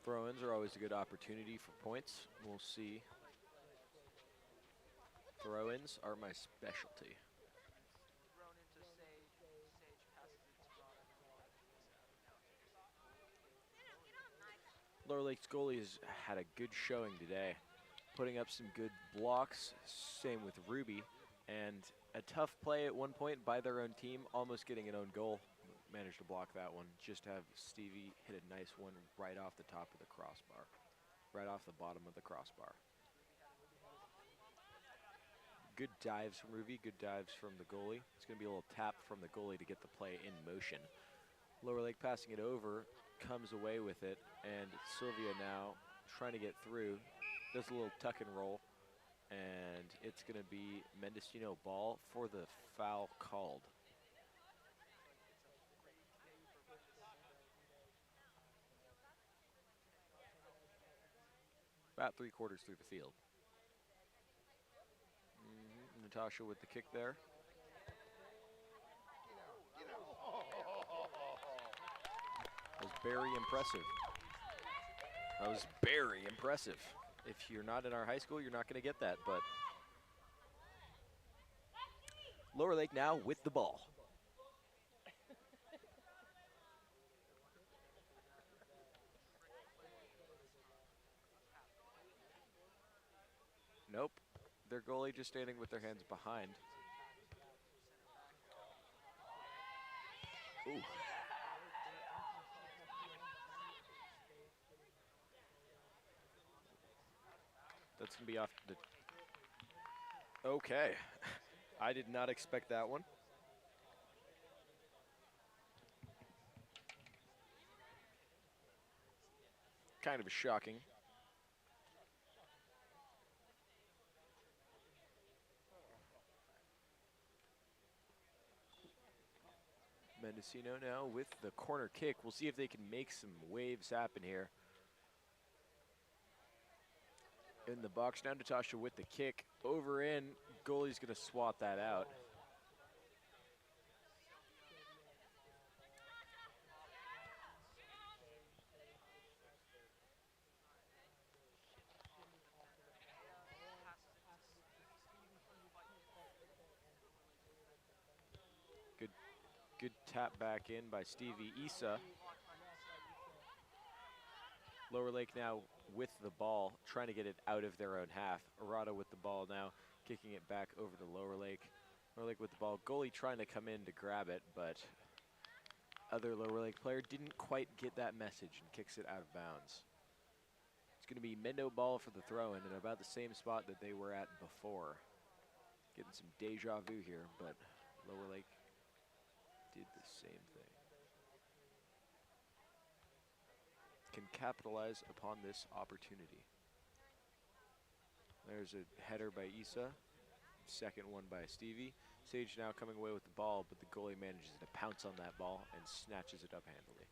Throw-ins are always a good opportunity for points. We'll see. Throw-ins are my specialty. Thrown into Sage. Sage passes it to Rada. Lower Lake's goalie has had a good showing today, putting up some good blocks. Same with Ruby, and a tough play at one point by their own team, almost getting an own goal. Managed to block that one. Just have Stevie hit a nice one right off the top of the crossbar, right off the bottom of the crossbar. Good dives from Ruby, good dives from the goalie. It's going to be a little tap from the goalie to get the play in motion. Lower Lake passing it over, comes away with it, and Sylvia now trying to get through. Does a little tuck and roll, and it's going to be Mendocino ball for the foul called. About 3/4 through the field. Natasha with the kick there. That was very impressive. That was very impressive. If you're not in our high school, you're not going to get that, but Lower Lake now with the ball. Nope. Their goalie just standing with their hands behind. Ooh. That's going to be off the... Okay. I did not expect that one. Kind of shocking. Mendocino now with the corner kick. We'll see if they can make some waves happen here. In the box, now Natasha with the kick. Over in, goalie's gonna swat that out. Good tap back in by Stevie Issa. Lower Lake now with the ball, trying to get it out of their own half. Arata with the ball now, kicking it back over to Lower Lake. Lower Lake with the ball. Goalie trying to come in to grab it, but other Lower Lake player didn't quite get that message and kicks it out of bounds. It's going to be Mendo ball for the throw-in at about the same spot that they were at before. Getting some deja vu here, but Lower Lake did the same thing. Can capitalize upon this opportunity. There's a header by Issa, second one by Stevie. Sage now coming away with the ball, but the goalie manages to pounce on that ball and snatches it up handily.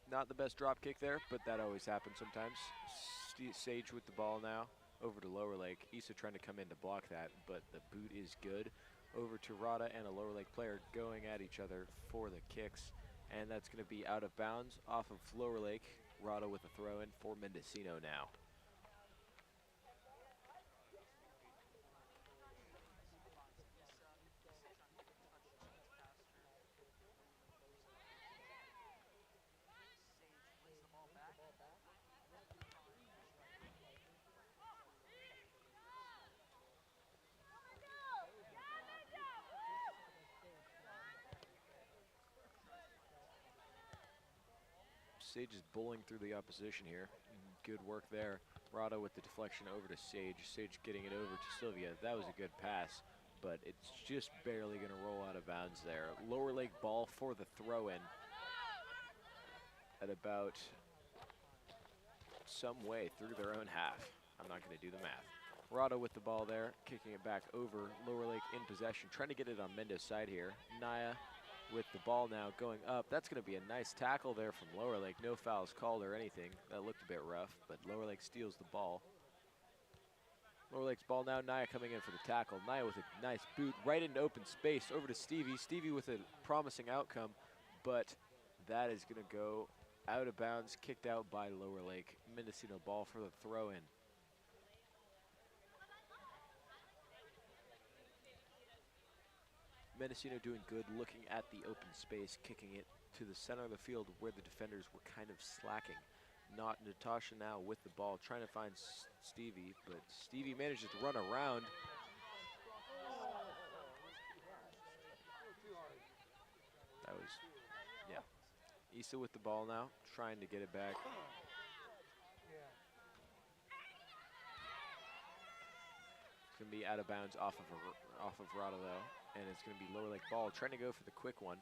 Not the best drop kick there, but that always happens sometimes. Sage with the ball now, over to Lower Lake. Issa trying to come in to block that, but the boot is good. Over to Rada and a Lower Lake player going at each other for the kicks. And that's going to be out of bounds off of Lower Lake. Rada with a throw in for Mendocino now. Sage is bowling through the opposition here. Good work there. Rada with the deflection over to Sage. Sage getting it over to Sylvia. That was a good pass, but it's just barely going to roll out of bounds there. Lower Lake ball for the throw-in at about some way through their own half. I'm not going to do the math. Rada with the ball there, kicking it back over. Lower Lake in possession, trying to get it on Mendo's side here. Naya with the ball now going up. That's going to be a nice tackle there from Lower Lake. No fouls called or anything. That looked a bit rough, but Lower Lake steals the ball. Lower Lake's ball now. Naya coming in for the tackle. Naya with a nice boot right into open space over to Stevie. Stevie with a promising outcome, but that is going to go out of bounds, kicked out by Lower Lake. Mendocino ball for the throw-in. Mendocino doing good, looking at the open space, kicking it to the center of the field where the defenders were kind of slacking. Not Natasha now with the ball, trying to find Stevie, but Stevie manages to run around. That was, yeah. Issa with the ball now, trying to get it back. It's going to be out of bounds off of Rada though. And it's going to be Lower Lake ball, trying to go for the quick one.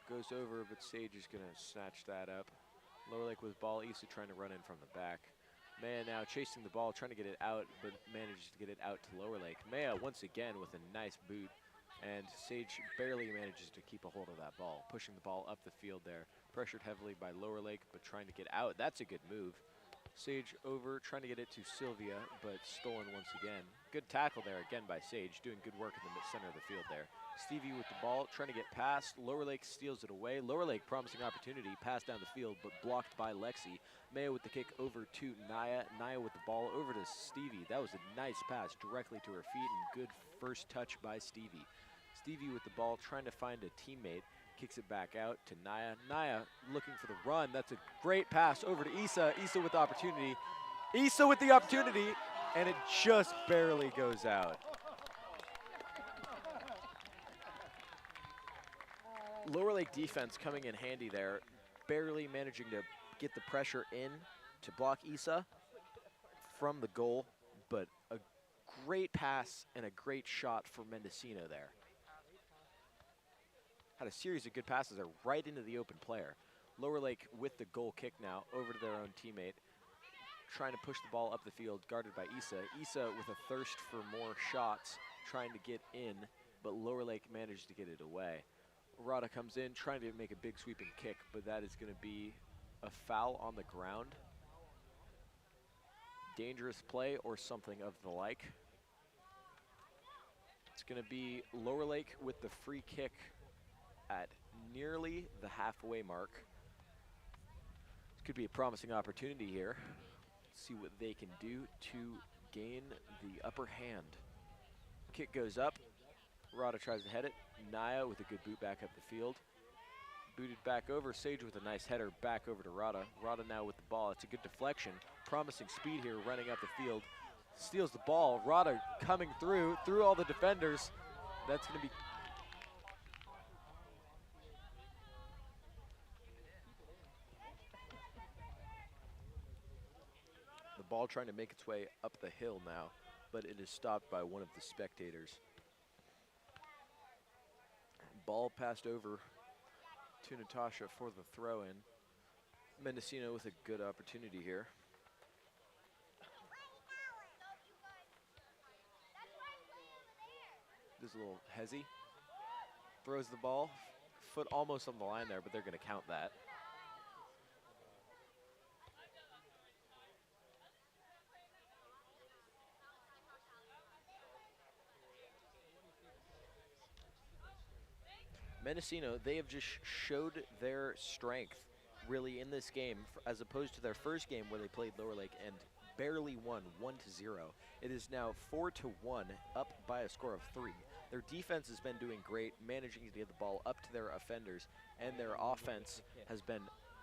Goes over, but Sage is going to snatch that up. Lower Lake with ball, Issa trying to run in from the back. Maya now chasing the ball, trying to get it out, but manages to get it out to Lower Lake. Maya once again with a nice boot, and Sage barely manages to keep a hold of that ball. Pushing the ball up the field there. Pressured heavily by Lower Lake, but trying to get out. That's a good move. Sage over, trying to get it to Sylvia, but stolen once again. Good tackle there again by Sage, doing good work in the center of the field there. Stevie with the ball, trying to get past. Lower Lake steals it away. Lower Lake promising opportunity, pass down the field, but blocked by Lexi. Maya with the kick over to Naya. Naya with the ball over to Stevie. That was a nice pass directly to her feet, and good first touch by Stevie. Stevie with the ball, trying to find a teammate. Kicks it back out to Naya. Naya looking for the run. That's a great pass over to Issa. Issa with the opportunity. Issa with the opportunity, and it just barely goes out. Lower Lake defense coming in handy there, barely managing to get the pressure in to block Issa from the goal, but a great pass and a great shot for Mendocino there. Had a series of good passes there right into the open player. Lower Lake with the goal kick now over to their own teammate. Trying to push the ball up the field, guarded by Issa. Issa with a thirst for more shots, trying to get in, but Lower Lake managed to get it away. Rada comes in, trying to make a big sweeping kick, but that is going to be a foul on the ground. Dangerous play or something of the like. It's going to be Lower Lake with the free kick at nearly the halfway mark. This could be a promising opportunity here. See what they can do to gain the upper hand. Kick goes up. Rada tries to head it. Naya with a good boot back up the field. Booted back over. Sage with a nice header back over to Rada. Rada now with the ball. It's a good deflection. Promising speed here running up the field. Steals the ball. Rada coming through all the defenders. That's going to be the ball trying to make its way up the hill now, but it is stopped by one of the spectators. Ball passed over to Natasha for the throw-in. Mendocino with a good opportunity here. This is a little hezzy. Throws the ball. Foot almost on the line there, but they're going to count that. Mendocino, they have just showed their strength really in this game as opposed to their first game where they played Lower Lake and barely won 1-0. It is now 4-1, up by a score of 3. Their defense has been doing great, managing to get the ball up to their offenders, and their offense has been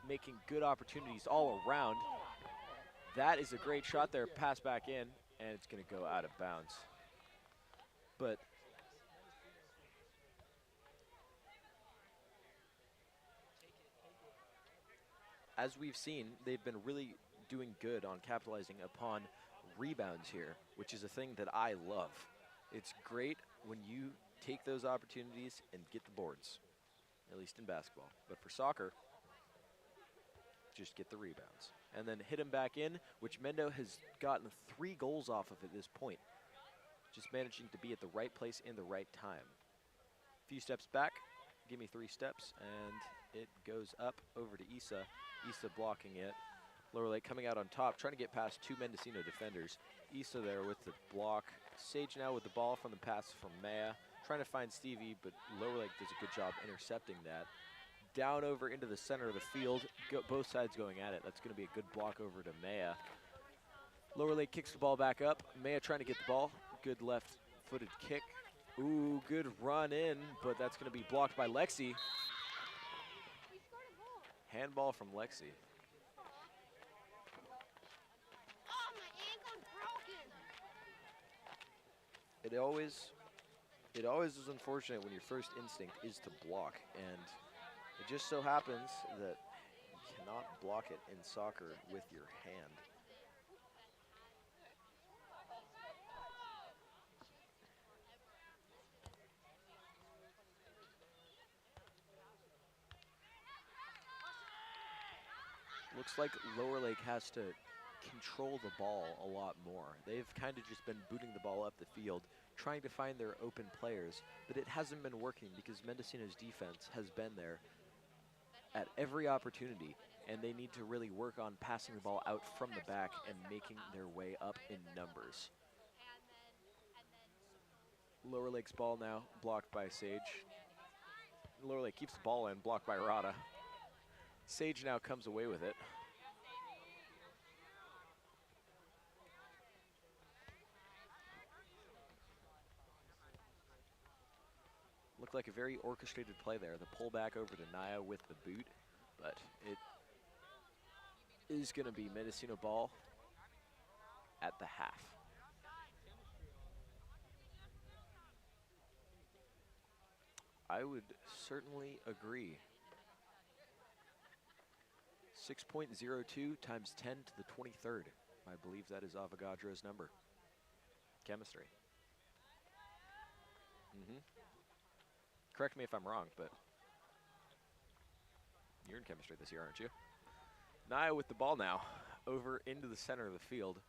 making good opportunities all around. That is a great shot there, pass back in, and it's going to go out of bounds. But as we've seen, they've been really doing good on capitalizing upon rebounds here, which is a thing that I love. It's great when you take those opportunities and get the boards, at least in basketball. But for soccer, just get the rebounds. And then hit him back in, which Mendo has gotten 3 goals off of at this point. Just managing to be at the right place in the right time. Few steps back, give me 3 steps, and it goes up over to Issa. Issa blocking it. Lower Lake coming out on top, trying to get past 2 Mendocino defenders. Issa there with the block. Sage now with the ball from the pass from Maya. Trying to find Stevie, but Lower Lake does a good job intercepting that. Down over into the center of the field, both sides going at it. That's going to be a good block over to Maya. Lower Lake kicks the ball back up. Maya trying to get the ball. Good left-footed kick. Ooh, good run in, but that's going to be blocked by Lexi. Handball from Lexi. Oh, my ankle's broken. It always is unfortunate when your first instinct is to block, and it just so happens that you cannot block it in soccer with your hand. Looks like Lower Lake has to control the ball a lot more. They've kind of just been booting the ball up the field, trying to find their open players, but it hasn't been working because Mendocino's defense has been there at every opportunity, and they need to really work on passing the ball out from the back and making their way up in numbers. Lower Lake's ball now blocked by Sage. Lower Lake keeps the ball in, blocked by Rada. Sage now comes away with it. Looked like a very orchestrated play there. The pull back over to Naya with the boot, but it is going to be Mendocino ball at the half. I would certainly agree. 6.02 times 10 to the 23rd. I believe that is Avogadro's number. Chemistry. Correct me if I'm wrong, but you're in chemistry this year, aren't you? Naya with the ball now, over into the center of the field.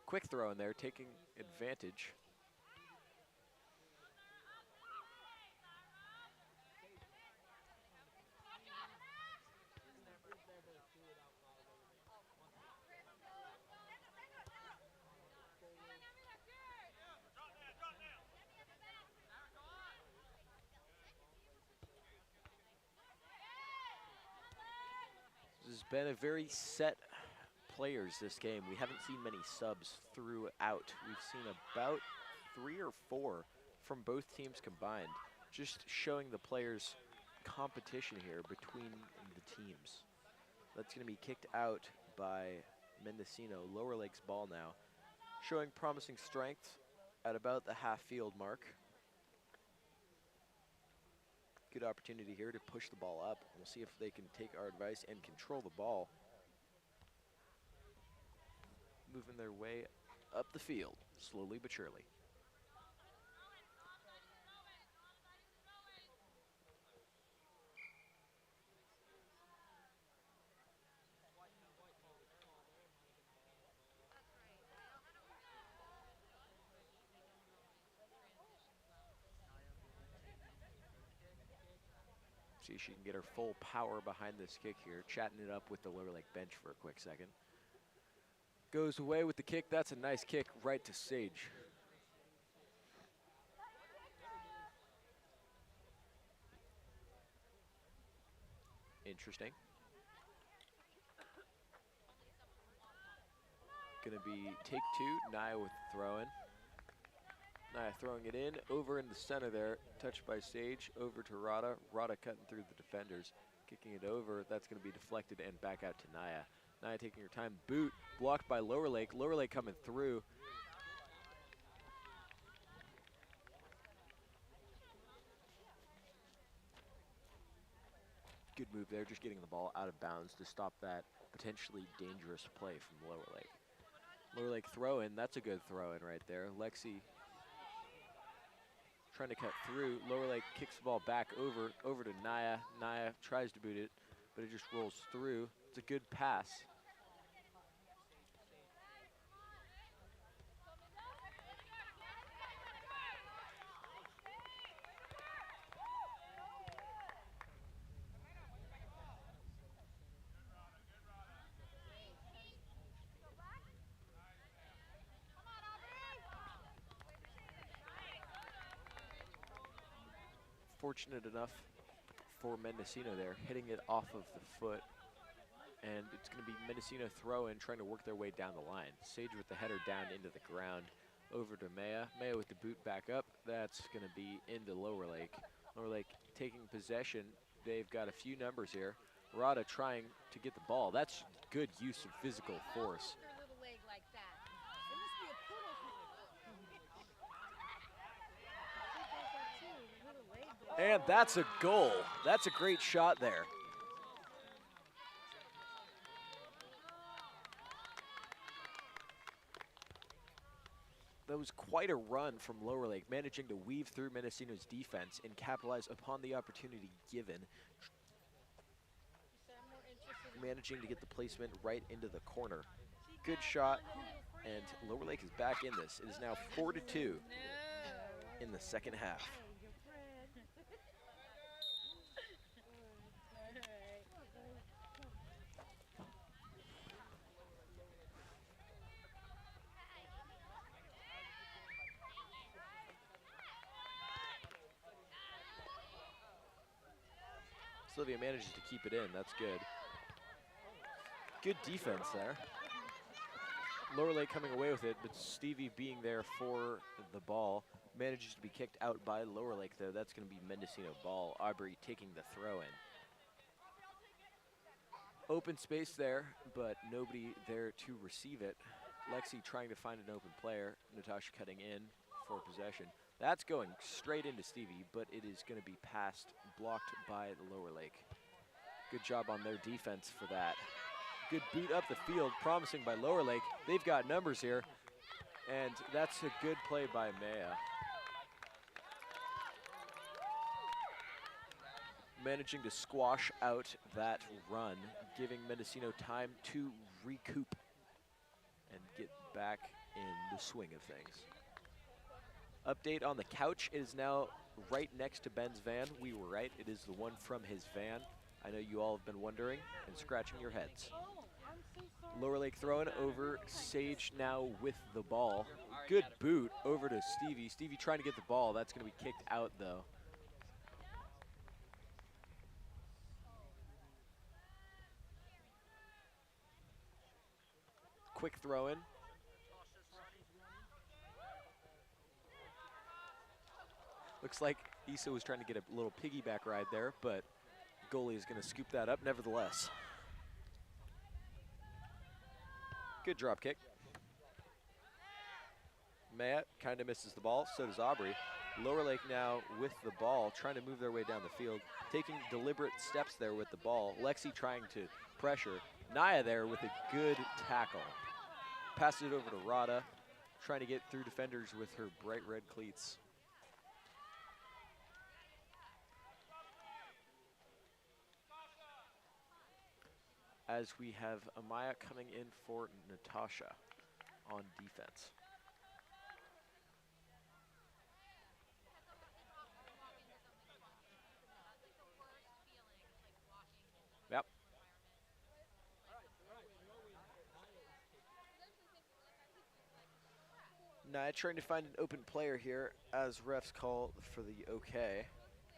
Quick throw in there, taking advantage. This has been a very set players this game. We haven't seen many subs throughout. We've seen about 3 or 4 from both teams combined, just showing the players competition here between the teams. That's going to be kicked out by Mendocino. Lower Lake's ball now, showing promising strength at about the half field mark. Good opportunity here to push the ball up. We'll see if they can take our advice and control the ball. Moving their way up the field, slowly but surely. See if she can get her full power behind this kick here, chatting it up with the Lower Lake bench for a quick second. goes away with the kick. That's a nice kick right to Sage. Interesting. Gonna be take two, Naya with the throw in. Naya throwing it in, over in the center there, touched by Sage, over to Rada. Rada cutting through the defenders, kicking it over, that's gonna be deflected and back out to Naya. Naya taking her time, boot, blocked by Lower Lake. Lower Lake coming through. Good move there, just getting the ball out of bounds to stop that potentially dangerous play from Lower Lake. Lower Lake throw in, that's a good throw in right there. Lexi trying to cut through. Lower Lake kicks the ball back over to Naya. Naya tries to boot it, but it just rolls through. It's a good pass. Fortunate enough for Mendocino there, hitting it off of the foot. And it's going to be Mendocino throw in, trying to work their way down the line. Sage with the header down into the ground. Over to Maya. Maya with the boot back up. That's going to be into Lower Lake. Lower Lake taking possession. They've got a few numbers here. Rada trying to get the ball. That's good use of physical force. And that's a goal. That's a great shot there. That was quite a run from Lower Lake, managing to weave through Mendocino's defense and capitalize upon the opportunity given. Managing to get the placement right into the corner. Good shot, and Lower Lake is back in this. It is now 4-2 in the second half. Sylvia manages to keep it in, that's good. Good defense there. Lower Lake coming away with it, but Stevie being there for the ball. Manages to be kicked out by Lower Lake though. That's gonna be Mendocino ball. Aubrey taking the throw in. Open space there, but nobody there to receive it. Lexi trying to find an open player. Natasha cutting in for possession. That's going straight into Stevie, but it is going to be passed, blocked by the Lower Lake. Good job on their defense for that. Good boot up the field, promising by Lower Lake. They've got numbers here, and that's a good play by Maya. Managing to squash out that run, giving Mendocino time to recoup and get back in the swing of things. Update on the couch. It is now right next to Ben's van. We were right. It is the one from his van. I know you all have been wondering and scratching your heads. Lower Lake throwing over. Sage now with the ball. Good boot over to Stevie. Stevie trying to get the ball. That's going to be kicked out though. Quick throw in. Looks like Issa was trying to get a little piggyback ride there, but goalie is going to scoop that up nevertheless. Good drop kick. Matt kind of misses the ball, so does Aubrey. Lower Lake now with the ball, trying to move their way down the field, taking deliberate steps there with the ball. Lexi trying to pressure. Naya there with a good tackle. Passes it over to Rada, trying to get through defenders with her bright red cleats. As we have Amaya coming in for Natasha on defense. Yep. Nia trying to find an open player here as refs call for the okay.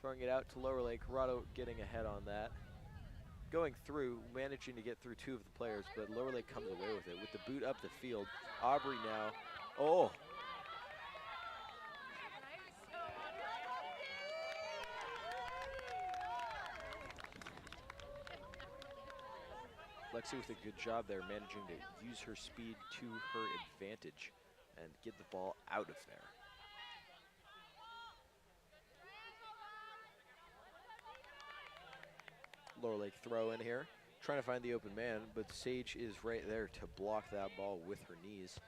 Throwing it out to Lower Lake. Rado getting ahead on that. Going through, managing to get through two of the players, but Lower Lake comes away with it. With the boot up the field, Aubrey now. Oh! Lexi with a good job there, managing to use her speed to her advantage and get the ball out of there. Lower Lake throw in here, trying to find the open man, but Sage is right there to block that ball with her knees.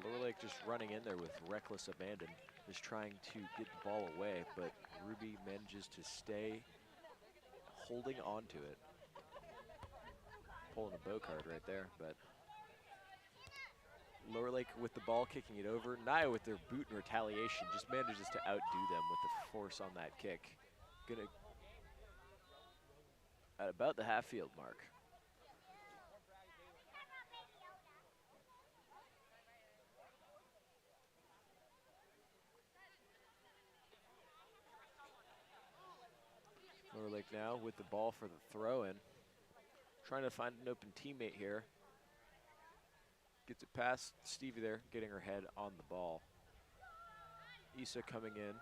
Lower Lake just running in there with reckless abandon, just trying to get the ball away, but Ruby manages to stay holding on to it. Pulling a bow card right there, but Lower Lake with the ball, kicking it over. Nia with their boot in retaliation just manages to outdo them with the force on that kick. Gonna at about the half field mark. Lower Lake now with the ball for the throw-in. Trying to find an open teammate here. Gets it past Stevie there, getting her head on the ball. Issa coming in.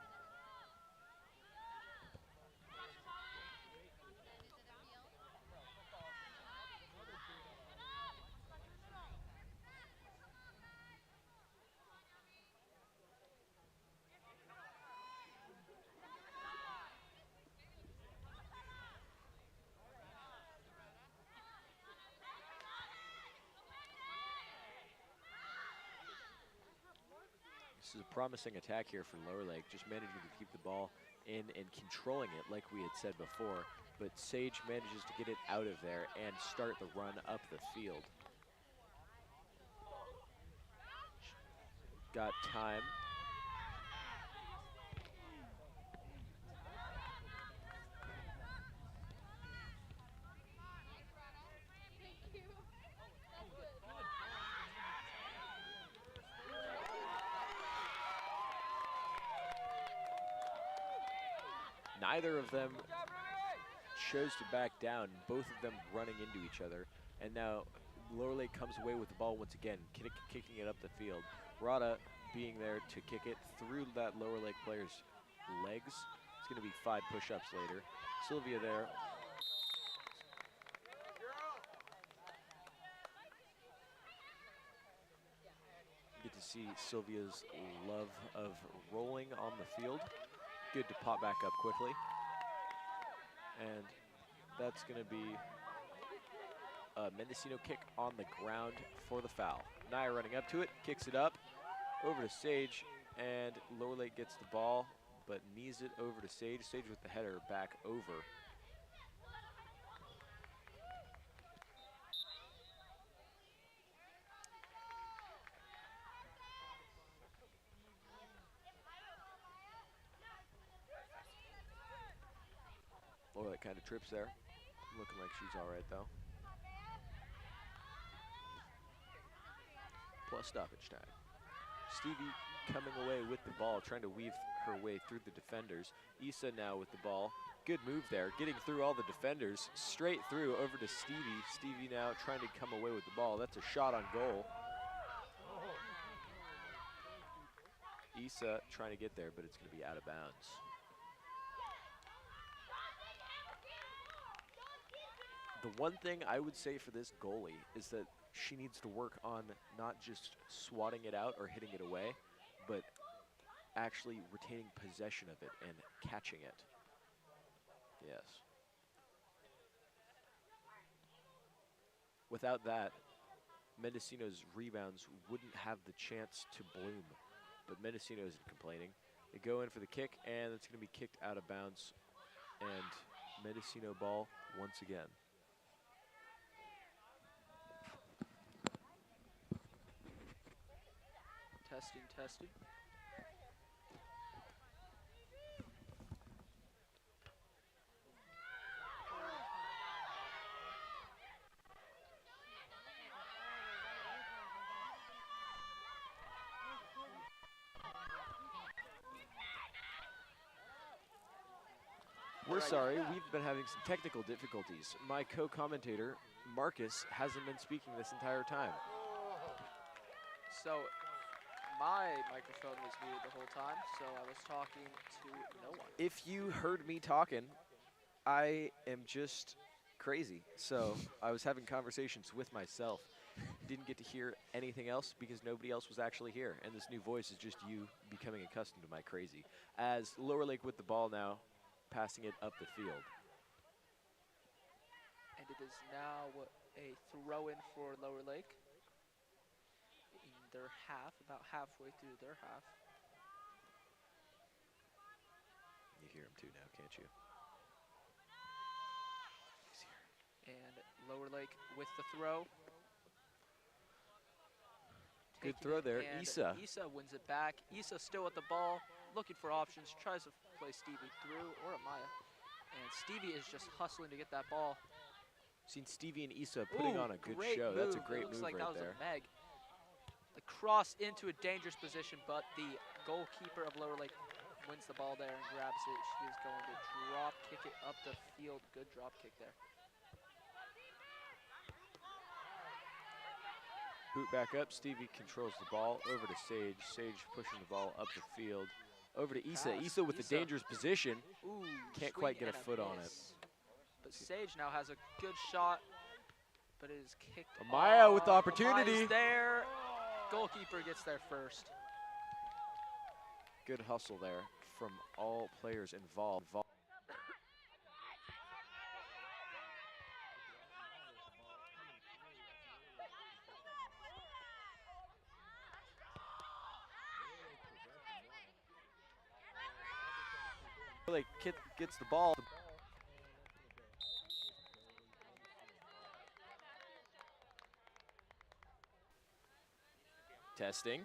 This is a promising attack here for Lower Lake, just managing to keep the ball in and controlling it like we had said before, but Sage manages to get it out of there and start the run up the field. Got time. Neither of them chose to back down, both of them running into each other. And now Lower Lake comes away with the ball once again, kicking it up the field. Rada being there to kick it through that Lower Lake player's legs. It's going to be 5 push-ups later. Sylvia there. Get to see Sylvia's love of rolling on the field. Good to pop back up quickly. And that's going to be a Mendocino kick on the ground for the foul. Nia running up to it, kicks it up, over to Sage, and Lower Lake gets the ball, but knees it over to Sage. Sage with the header back over. Lower Lake kind of trips there. Looking like she's all right, though. Plus stoppage time. Stevie coming away with the ball, trying to weave her way through the defenders. Issa now with the ball. Good move there, getting through all the defenders, straight through over to Stevie. Stevie now trying to come away with the ball. That's a shot on goal. Issa trying to get there, but it's going to be out of bounds. The one thing I would say for this goalie is that she needs to work on not just swatting it out or hitting it away, but actually retaining possession of it and catching it. Yes. Without that, Mendocino's rebounds wouldn't have the chance to bloom. but Mendocino isn't complaining. They go in for the kick, and it's going to be kicked out of bounds. And Mendocino ball once again. Testing, testing. We're sorry, we've been having some technical difficulties. My co-commentator, Marcus, hasn't been speaking this entire time. So my microphone was muted the whole time, so I was talking to no one. If you heard me talking, I am just crazy. So I was having conversations with myself. Didn't get to hear anything else because nobody else was actually here. And this new voice is just you becoming accustomed to my crazy. As Lower Lake with the ball now, passing it up the field. And it is now a throw-in for Lower Lake. In their half, about halfway through their half. You hear him too now, can't you? And Lower Lake with the throw. Good Taking throw it, there, and Issa. Issa wins it back. Issa still with the ball, looking for options, tries to play Stevie through, or Amaya. And Stevie is just hustling to get that ball. Seen Stevie and Issa putting on a good great show. That's a move. great It looks move like right that was there. a Meg. The cross into a dangerous position, but the goalkeeper of Lower Lake wins the ball there and grabs it. She is going to drop kick it up the field. Good drop kick there. Boot back up. Stevie controls the ball over to Sage. Sage pushing the ball up the field. Over to Issa. Pass. Issa with Issa. the dangerous position. Ooh, Can't swing quite get a and foot on it. miss. But Sage now has a good shot, but it is kicked. Amaya with the off. opportunity. Amaya's there. Goalkeeper gets there first. Good hustle there from all players involved. Like gets the ball. Testing.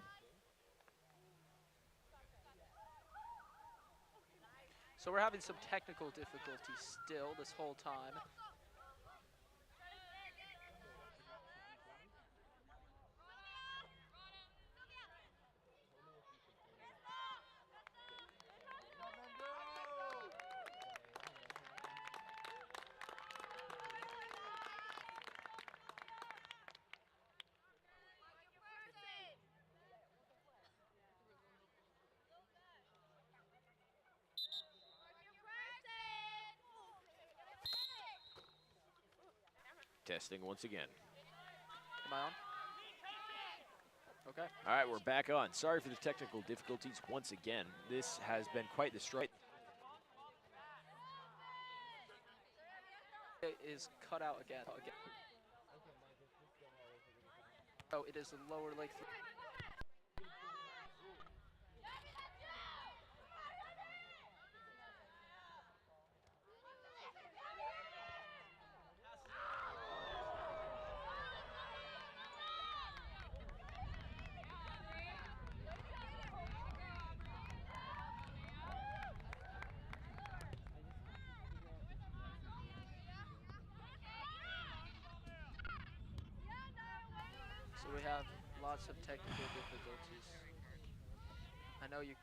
So we're having some technical difficulties still this whole time. Testing once again. Am I on? Okay. All right, we're back on. Sorry for the technical difficulties once again. This has been quite the strike. It is cut out again. So it is the Lower Lake. So we have lots of technical difficulties. I know you.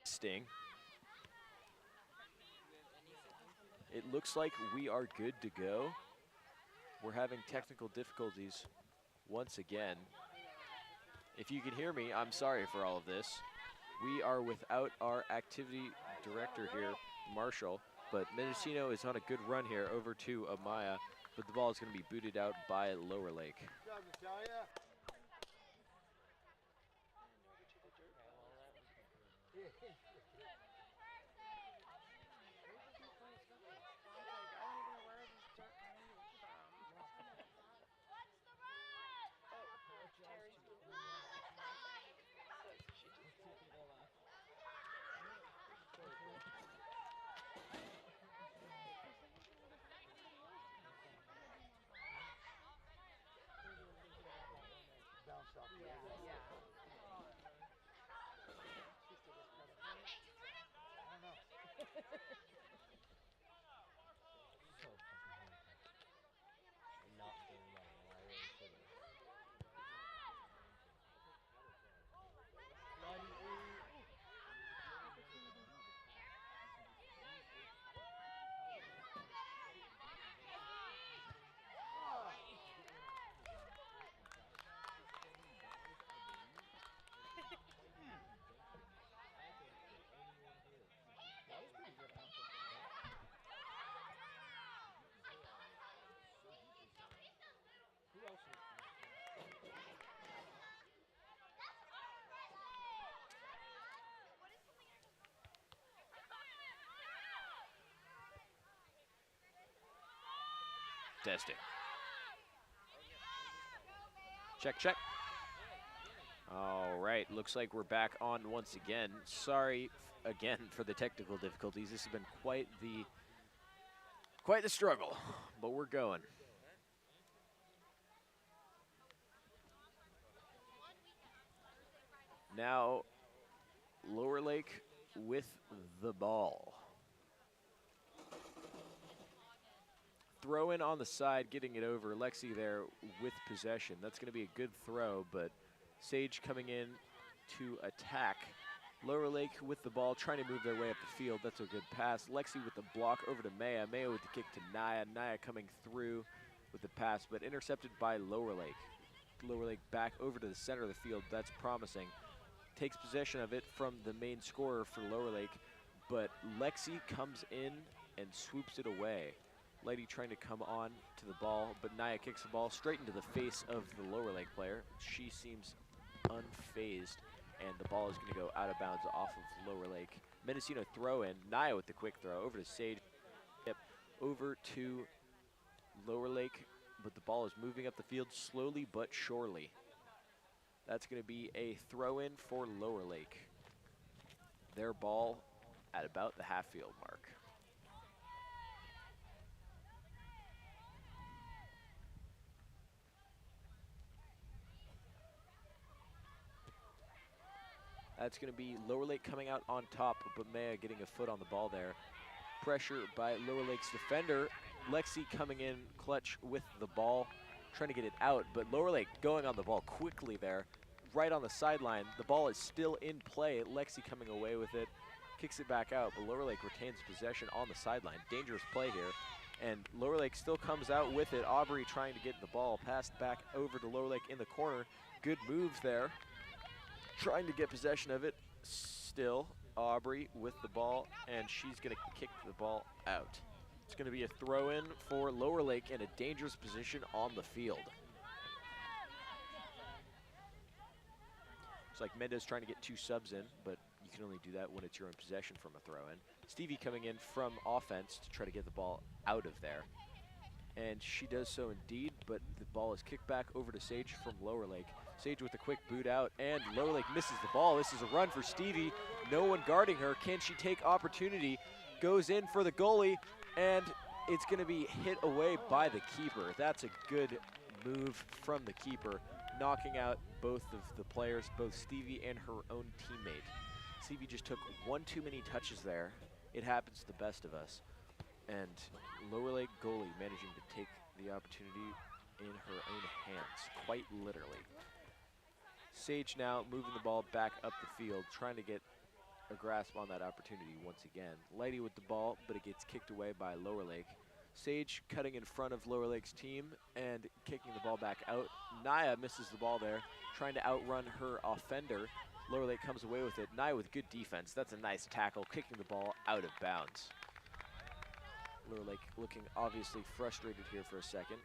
Sting. It looks like we are good to go. We're having technical difficulties once again. If you can hear me, I'm sorry for all of this. We are without our activity director here, Marshall, but Mendocino is on a good run here over to Amaya, but the ball is going to be booted out by Lower Lake. Testing. Check, check. All right, looks like we're back on once again. Sorry again for the technical difficulties. This has been quite the struggle, but we're going. Now, Lower Lake with the ball. Throw in on the side, getting it over. Lexi there with possession. That's going to be a good throw, but Sage coming in to attack. Lower Lake with the ball, trying to move their way up the field. That's a good pass. Lexi with the block over to Maya. Maya with the kick to Naya. Naya coming through with the pass, but intercepted by Lower Lake. Lower Lake back over to the center of the field. That's promising. Takes possession of it from the main scorer for Lower Lake, but Lexi comes in and swoops it away. Lady trying to come on to the ball, but Naya kicks the ball straight into the face of the Lower Lake player. She seems unfazed, and the ball is going to go out of bounds off of Lower Lake. Mendocino throw in. Naya with the quick throw over to Sage. Yep, over to Lower Lake, but the ball is moving up the field slowly but surely. That's going to be a throw in for Lower Lake. Their ball at about the half field mark. That's going to be Lower Lake coming out on top, but Maya getting a foot on the ball there. Pressure by Lower Lake's defender. Lexi coming in clutch with the ball, trying to get it out, but Lower Lake going on the ball quickly there, right on the sideline. The ball is still in play. Lexi coming away with it, kicks it back out, but Lower Lake retains possession on the sideline. Dangerous play here, and Lower Lake still comes out with it. Aubrey trying to get the ball, passed back over to Lower Lake in the corner. Good move there. Trying to get possession of it. Still Aubrey with the ball, and she's going to kick the ball out. It's going to be a throw-in for Lower Lake in a dangerous position on the field. It's like Mendez trying to get two subs in, but you can only do that when it's your own possession from a throw-in. Stevie coming in from offense to try to get the ball out of there. And she does so indeed, but the ball is kicked back over to Sage from Lower Lake. Sage with a quick boot out, and Lower Lake misses the ball. This is a run for Stevie. No one guarding her. Can she take opportunity? Goes in for the goalie, and it's going to be hit away by the keeper. That's a good move from the keeper, knocking out both of the players, both Stevie and her own teammate. Stevie just took one too many touches there. It happens to the best of us. And Lower Lake goalie managing to take the opportunity in her own hands, quite literally. Sage now moving the ball back up the field, trying to get a grasp on that opportunity once again. Lady with the ball, but it gets kicked away by Lower Lake. Sage cutting in front of Lower Lake's team and kicking the ball back out. Naya misses the ball there, trying to outrun her offender. Lower Lake comes away with it. Naya with good defense. That's a nice tackle, kicking the ball out of bounds. Lower Lake looking obviously frustrated here for a second.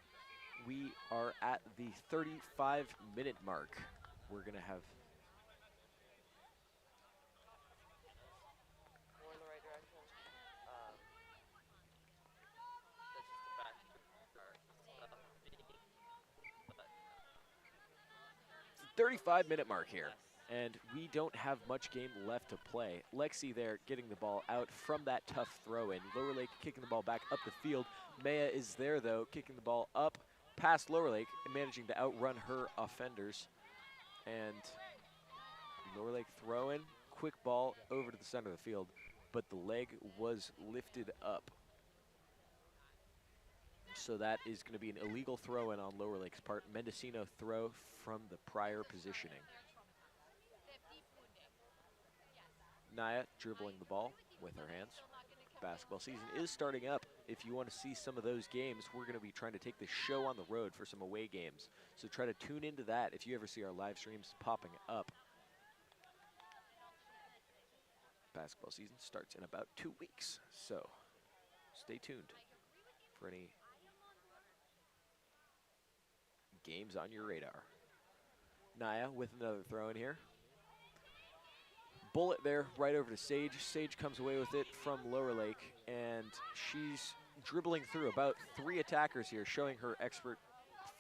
We are at the 35-minute mark. We're gonna have More in the right direction. That's just the back. 35-minute mark here, and we don't have much game left to play. Lexi there getting the ball out from that tough throw in. Lower Lake kicking the ball back up the field. Maya is there though, kicking the ball up past Lower Lake and managing to outrun her offenders. And Lower Lake throwing, quick ball over to the center of the field, but the leg was lifted up. So that is going to be an illegal throw-in on Lower Lake's part. Mendocino throw from the prior positioning. Naya dribbling the ball with her hands. Basketball season is starting up. If you want to see some of those games, we're going to be trying to take the show on the road for some away games. So try to tune into that if you ever see our live streams popping up. Basketball season starts in about 2 weeks, so stay tuned for any games on your radar. Naya with another throw in here. Bullet there right over to Sage. Sage comes away with it from Lower Lake, and she's dribbling through about 3 attackers here, showing her expert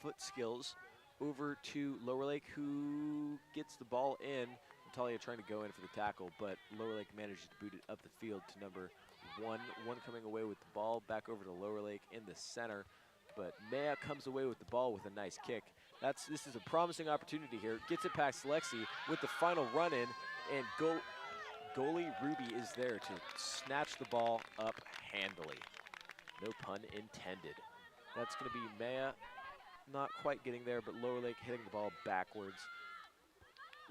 foot skills over to Lower Lake, who gets the ball in. Natalia trying to go in for the tackle, but Lower Lake manages to boot it up the field to number 1. 1 coming away with the ball back over to Lower Lake in the center, but Maya comes away with the ball with a nice kick. This is a promising opportunity here. Gets it past Lexi with the final run in, and goalie Ruby is there to snatch the ball up handily. No pun intended. That's going to be Maya not quite getting there, but Lower Lake hitting the ball backwards.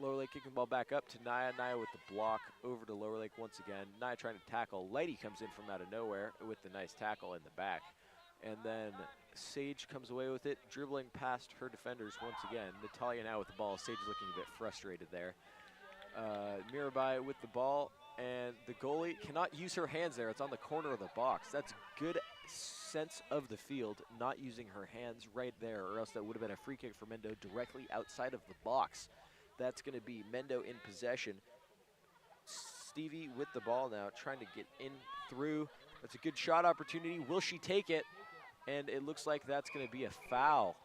Lower Lake kicking the ball back up to Naya. Naya with the block over to Lower Lake once again. Naya trying to tackle. Lighty comes in from out of nowhere with the nice tackle in the back. And then Sage comes away with it, dribbling past her defenders once again. Natalia now with the ball. Sage looking a bit frustrated there. Mirabai with the ball, and the goalie cannot use her hands there. It's on the corner of the box. That's good sense of the field, not using her hands right there, or else that would have been a free kick for Mendo directly outside of the box. That's going to be Mendo in possession. Stevie with the ball now, trying to get in through. That's a good shot opportunity. Will she take it? And it looks like that's going to be a foul.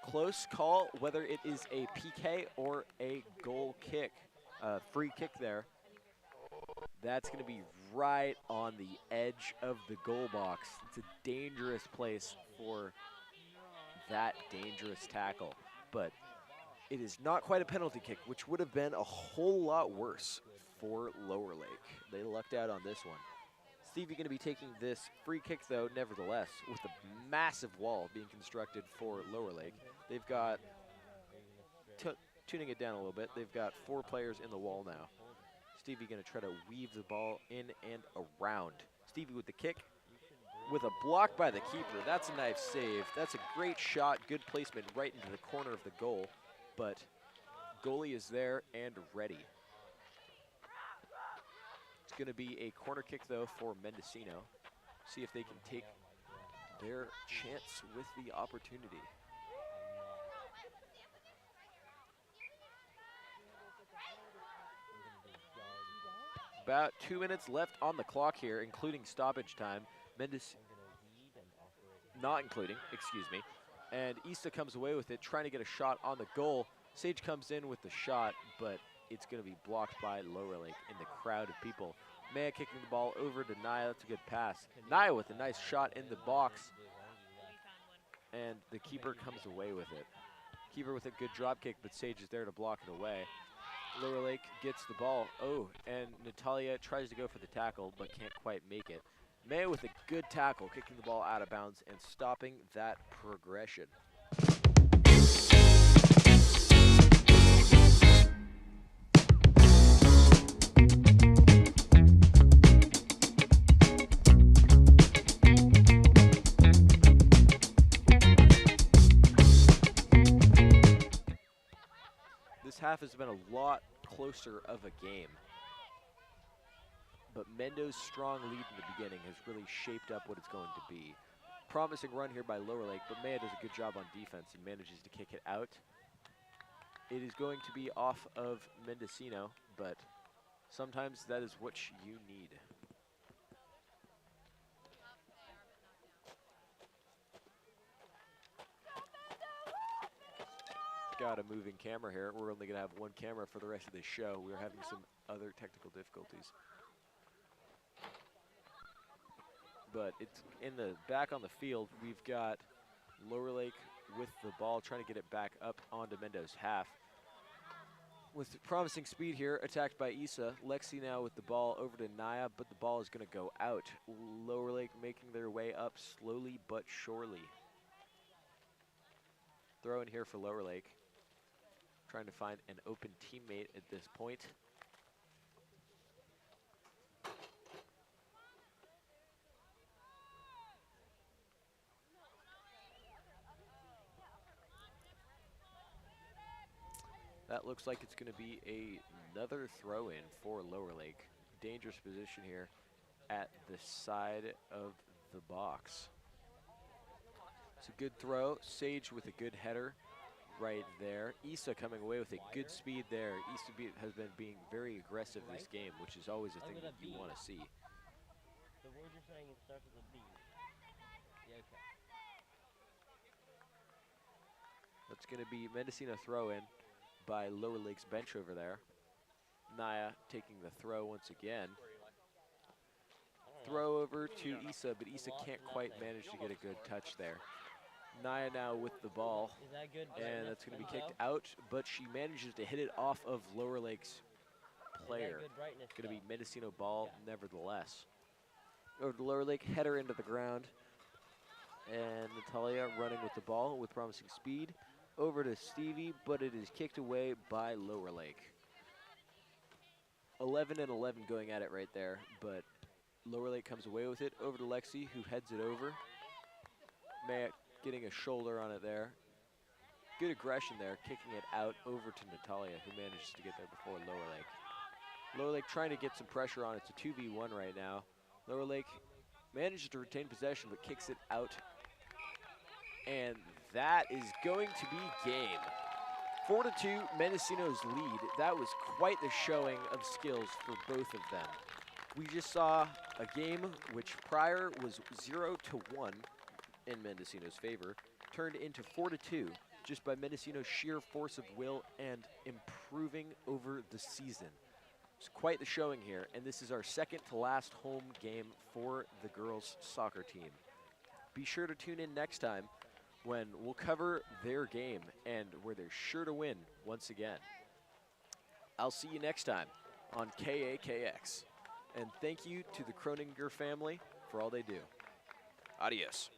Close call, whether it is a PK or a goal kick, free kick there. That's going to be right on the edge of the goal box. It's a dangerous place for that dangerous tackle, but it is not quite a penalty kick, which would have been a whole lot worse for Lower Lake. They lucked out on this one. Stevie going to be taking this free kick, though, nevertheless, with a massive wall being constructed for Lower Lake. They've got, tuning it down a little bit, they've got 4 players in the wall now. Stevie going to try to weave the ball in and around. Stevie with the kick, with a block by the keeper. That's a nice save. That's a great shot, good placement right into the corner of the goal, but goalie is there and ready. It's going to be a corner kick, though, for Mendocino. See if they can take their chance with the opportunity. About 2 minutes left on the clock here, including stoppage time. Not including, excuse me. And Issa comes away with it, trying to get a shot on the goal. Sage comes in with the shot, but it's going to be blocked by Lower Lake in the crowd of people. Maya kicking the ball over to Naya. That's a good pass. Naya with a nice shot in the box. And the keeper comes away with it. Keeper with a good drop kick, but Sage is there to block it away. Lower Lake gets the ball. Oh, and Natalia tries to go for the tackle, but can't quite make it. Maya with a good tackle, kicking the ball out of bounds and stopping that progression. This half has been a lot closer of a game. But Mendo's strong lead in the beginning has really shaped up what it's going to be. Promising run here by Lower Lake, but Maya does a good job on defense and manages to kick it out. It is going to be off of Mendocino, but sometimes that is what you need. Got a moving camera here. We're only going to have one camera for the rest of this show. We're having some other technical difficulties. But it's in the back on the field. We've got Lower Lake with the ball, trying to get it back up onto Mendo's half. With promising speed here, attacked by Issa. Lexi now with the ball over to Naya, but the ball is going to go out. Lower Lake making their way up slowly but surely. Throw in here for Lower Lake. Trying to find an open teammate at this point. That looks like it's going to be another throw in for Lower Lake. Dangerous position here at the side of the box. It's a good throw. Sage with a good header right there. Issa coming away with a good speed there. Issa has been being very aggressive this game, which is always a thing that you want to see. The word you're saying it starts with a B. Yeah, okay. That's going to be Mendocino throw in by Lower Lake's bench over there. Naya taking the throw once again. Throw over to Issa, but Issa can't quite manage to get a good touch there. Naya now with the ball, Is that good? and that's going to be kicked out, but she manages to hit it off of Lower Lake's player. It's going to be Mendocino ball nevertheless. Over to Lower Lake, header into the ground, and Natalia running with the ball with promising speed. Over to Stevie, but it is kicked away by Lower Lake. 11 and 11 going at it right there, but Lower Lake comes away with it. Over to Lexi, who heads it over. Maya getting a shoulder on it there. Good aggression there, kicking it out over to Natalia, who manages to get there before Lower Lake. Lower Lake trying to get some pressure on. It's a 2v1 right now. Lower Lake manages to retain possession, but kicks it out. And that is going to be game. 4-2, Mendocino's lead. That was quite the showing of skills for both of them. We just saw a game which prior was 0-1 in Mendocino's favor, turned into 4-2 just by Mendocino's sheer force of will and improving over the season. It's quite the showing here, and this is our second to last home game for the girls' soccer team. Be sure to tune in next time when we'll cover their game and where they're sure to win once again. I'll see you next time on KAKX. And thank you to the Kroninger family for all they do. Adios.